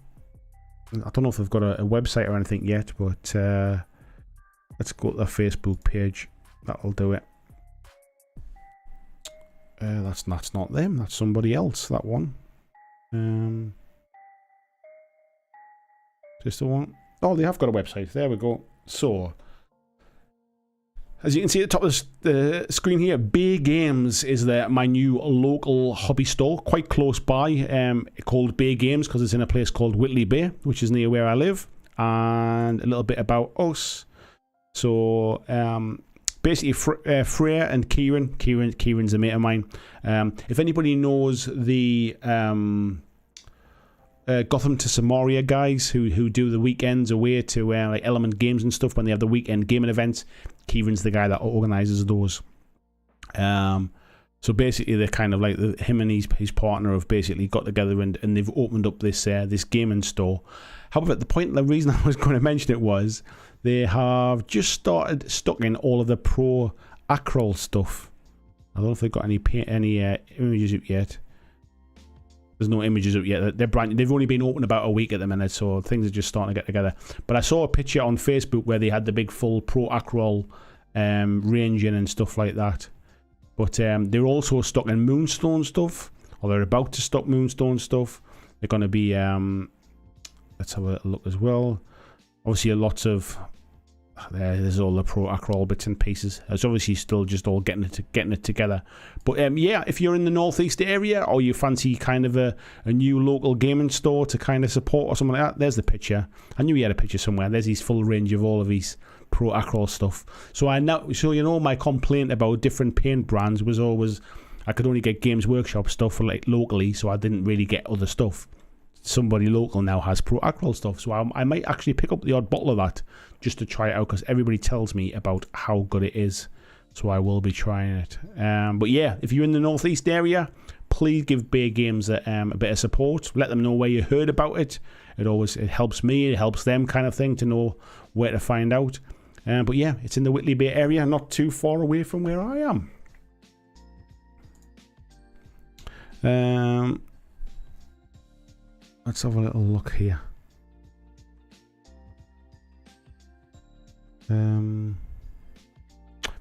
I don't know if they've got a website or anything yet, but let's go to their Facebook page. That'll do it. That's not them. That's somebody else. That one. Just the one. Oh, they have got a website. There we go. So, as you can see at the top of the screen here, Bay Games is my new local hobby store, quite close by. Called Bay Games because it's in a place called Whitley Bay, which is near where I live. And a little bit about us. So, basically, Freya and Kieran's a mate of mine. If anybody knows the Gotham to Samaria guys who do the weekends away to like Element Games and stuff when they have the weekend gaming events, Kieran's the guy that organises those. So basically, they're kind of like him and his partner have basically got together and they've opened up this gaming store. However, the reason I was going to mention it was they have just started stocking all of the Pro Acrol stuff. I don't know if they've got any images up yet. There's no images up yet. They're brand new. They've only been open about a week at the minute, so things are just starting to get together. But I saw a picture on Facebook where they had the big full Pro Acrol ranging and stuff like that. But they're also stocking Moonstone stuff, or they're about to stock Moonstone stuff. They're going to be, let's have a look as well. Obviously, lots of there's all the Pro Acrol bits and pieces. It's obviously still just all getting it together. But yeah, if you're in the northeast area or you fancy kind of a new local gaming store to kind of support or something like that, there's the picture. I knew he had a picture somewhere. There's his full range of all of his Pro Acrol stuff. So my complaint about different paint brands was always I could only get Games Workshop stuff for like locally, so I didn't really get other stuff. Somebody local now has Pro Acrol stuff, so I might actually pick up the odd bottle of that just to try it out because everybody tells me about how good it is, so I will be trying it. But yeah, if you're in the northeast area, please give Bay Games a bit of support. Let them know where you heard about it. It helps me, it helps them kind of thing to know where to find out. But yeah, it's in the Whitley Bay area, not too far away from where I am. Let's have a little look here.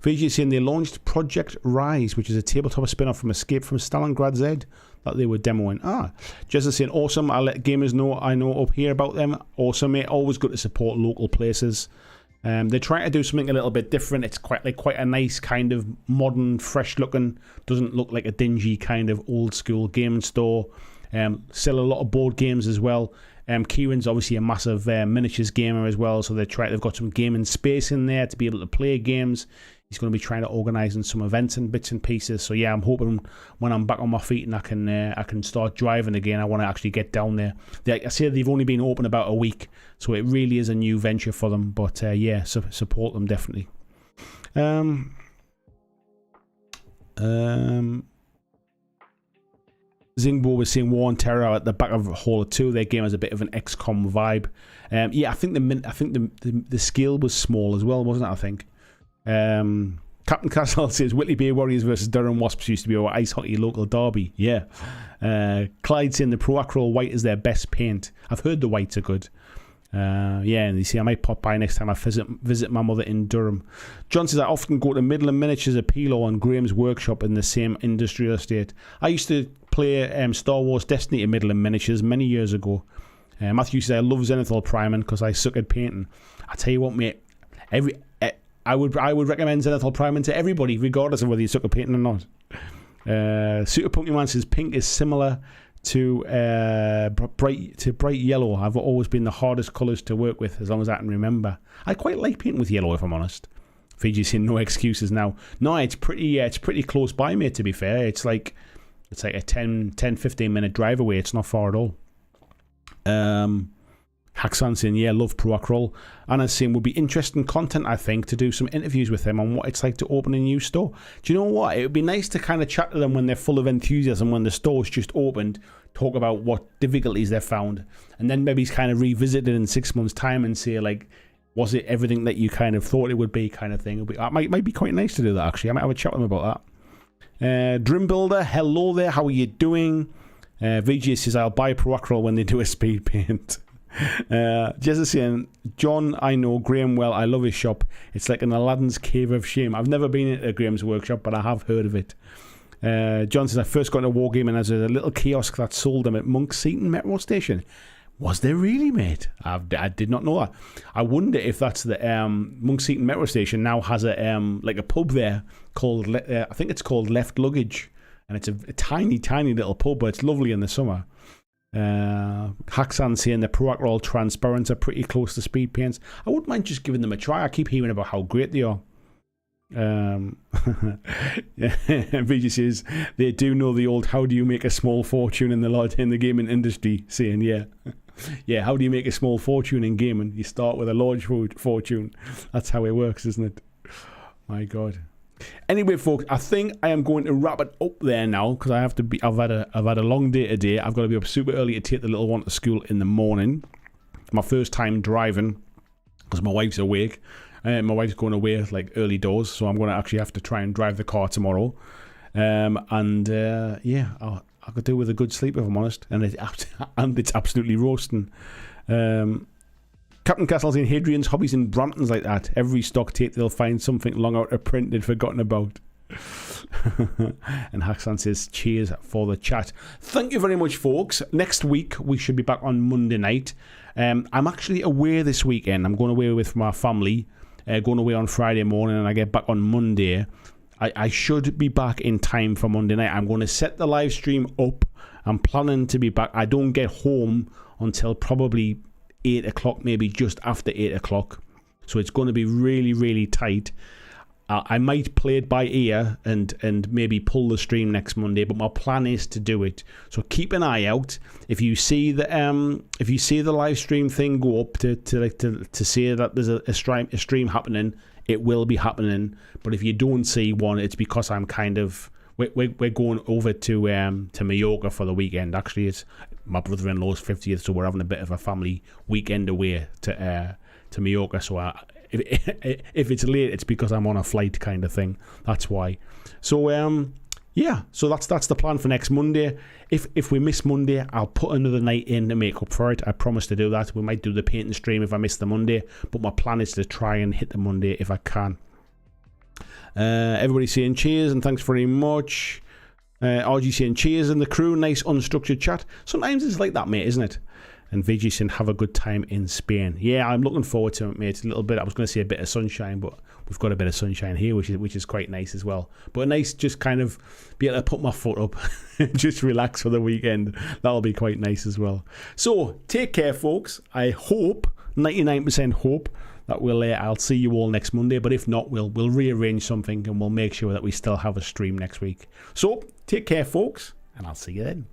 VG saying they launched Project Rise, which is a tabletop spin-off from Escape from Stalingrad's Ed that they were demoing. Jess is saying, awesome. I'll let gamers know I know up here about them. Awesome, mate. Always good to support local places. They're trying to do something a little bit different. It's quite a nice kind of modern, fresh looking. Doesn't look like a dingy kind of old school gaming store. Sell a lot of board games as well. Kieran's obviously a massive miniatures gamer as well, so they've got some gaming space in there to be able to play games. He's going to be trying to organise some events and bits and pieces. So yeah, I'm hoping when I'm back on my feet and I can start driving again, I want to actually get down there. I say they've only been open about a week, so it really is a new venture for them. But yeah, support them definitely. Zingbo was saying War and Terror at the back of Hall 2. Their game has a bit of an XCOM vibe. Yeah, I think the scale was small as well, wasn't it? I think. Captain Castle says Whitley Bay Warriors versus Durham Wasps used to be our ice hockey local derby. Yeah. Clyde saying the Proacryl white is their best paint. I've heard the whites are good. Yeah, and you see, I might pop by next time I visit my mother in Durham. John says I often go to Midland Miniatures at Pilo and Graham's Workshop in the same industrial estate. I used to play Star Wars Destiny at Midland Miniatures many years ago. Matthew says I love Zenithal priming because I suck at painting. I tell you what, mate, I would recommend Zenithal priming to everybody, regardless of whether you suck at painting or not. Super Pokemon says pink is similar to bright yellow. I've always been the hardest colours to work with, as long as I can remember. I quite like painting with yellow, if I'm honest. Fiji's saying no excuses now. No, it's pretty close by, mate. To be fair, it's like a 10-15 minute drive away. It's not far at all. Haxan saying, yeah, love Proacryl. Anna's saying would be interesting content, I think, to do some interviews with them on what it's like to open a new store. Do you know what? It would be nice to kind of chat to them when they're full of enthusiasm, when the store's just opened, talk about what difficulties they've found, and then maybe kind of revisit it in 6 months' time and say, like, was it everything that you kind of thought it would be, kind of thing. It might be quite nice to do that, actually. I might have a chat with them about that. Dream Builder, hello there. How are you doing? VG says, I'll buy Proacryl when they do a speed paint. Jessica saying, John, I know Graham well. I love his shop. It's like an Aladdin's cave of shame. I've never been into Graham's workshop, but I have heard of it. John says, I first got into wargaming as a little kiosk that sold them at Monk Seaton Metro Station. Was there really, mate? I did not know that. I wonder if that's the Monk Seaton Metro Station now has a like a pub there called I think it's called Left Luggage, and it's a tiny little pub, but it's lovely in the summer. Haxan saying the Proacryl transparents are pretty close to speed paints. I wouldn't mind just giving them a try. I keep hearing about how great they are. VG says they do know the old how do you make a small fortune in the gaming industry, saying yeah, how do you make a small fortune in gaming? You start with a large fortune. That's how it works, isn't it? My God. Anyway, folks, I think I am going to wrap it up there now because I've had a long day today. I've got to be up super early to take the little one to school in the morning. My first time driving because my wife's awake. My wife's going away like early doors, so I'm going to actually have to try and drive the car tomorrow. Yeah, I could do with a good sleep if I'm honest, and it's absolutely roasting. Captain Castle's in Hadrian's Hobbies in Brampton's like that. Every stock take they'll find something long out of print they'd forgotten about. And Haxan says cheers for the chat. Thank you very much, folks. Next week we should be back on Monday night. I'm actually away this weekend. I'm going away with my family. Going away on Friday morning, and I get back on Monday. I should be back in time for Monday night. I'm going to set the live stream up. I'm planning to be back. I don't get home until probably 8 o'clock, maybe just after 8 o'clock. So it's going to be really, really tight. I might play it by ear and maybe pull the stream next Monday, but my plan is to do it. So keep an eye out. If you see the live stream thing go up to say that there's a stream happening, it will be happening. But if you don't see one, it's because I'm kind of we're going over to Mallorca for the weekend. Actually, it's my brother-in-law's 50th, so we're having a bit of a family weekend away to Mallorca. So if it's late, it's because I'm on a flight kind of thing. That's why. So yeah, so that's the plan for next Monday. If we miss Monday, I'll put another night in to make up for it. I promise to do that. We might do the painting stream if I miss the Monday, but my plan is to try and hit the Monday if I can. Everybody saying cheers and thanks very much. RG saying cheers in the crew. Nice unstructured chat. Sometimes it's like that, mate, isn't it? And VG saying have a good time in Spain. Yeah, I'm looking forward to it, mate. A little bit. I was going to say a bit of sunshine, but we've got a bit of sunshine here, which is quite nice as well. But a nice, just kind of be able to put my foot up, just relax for the weekend. That'll be quite nice as well. So take care, folks. I hope, 99% hope, that I'll see you all next Monday. But if not, we'll rearrange something and we'll make sure that we still have a stream next week. So take care, folks, and I'll see you then.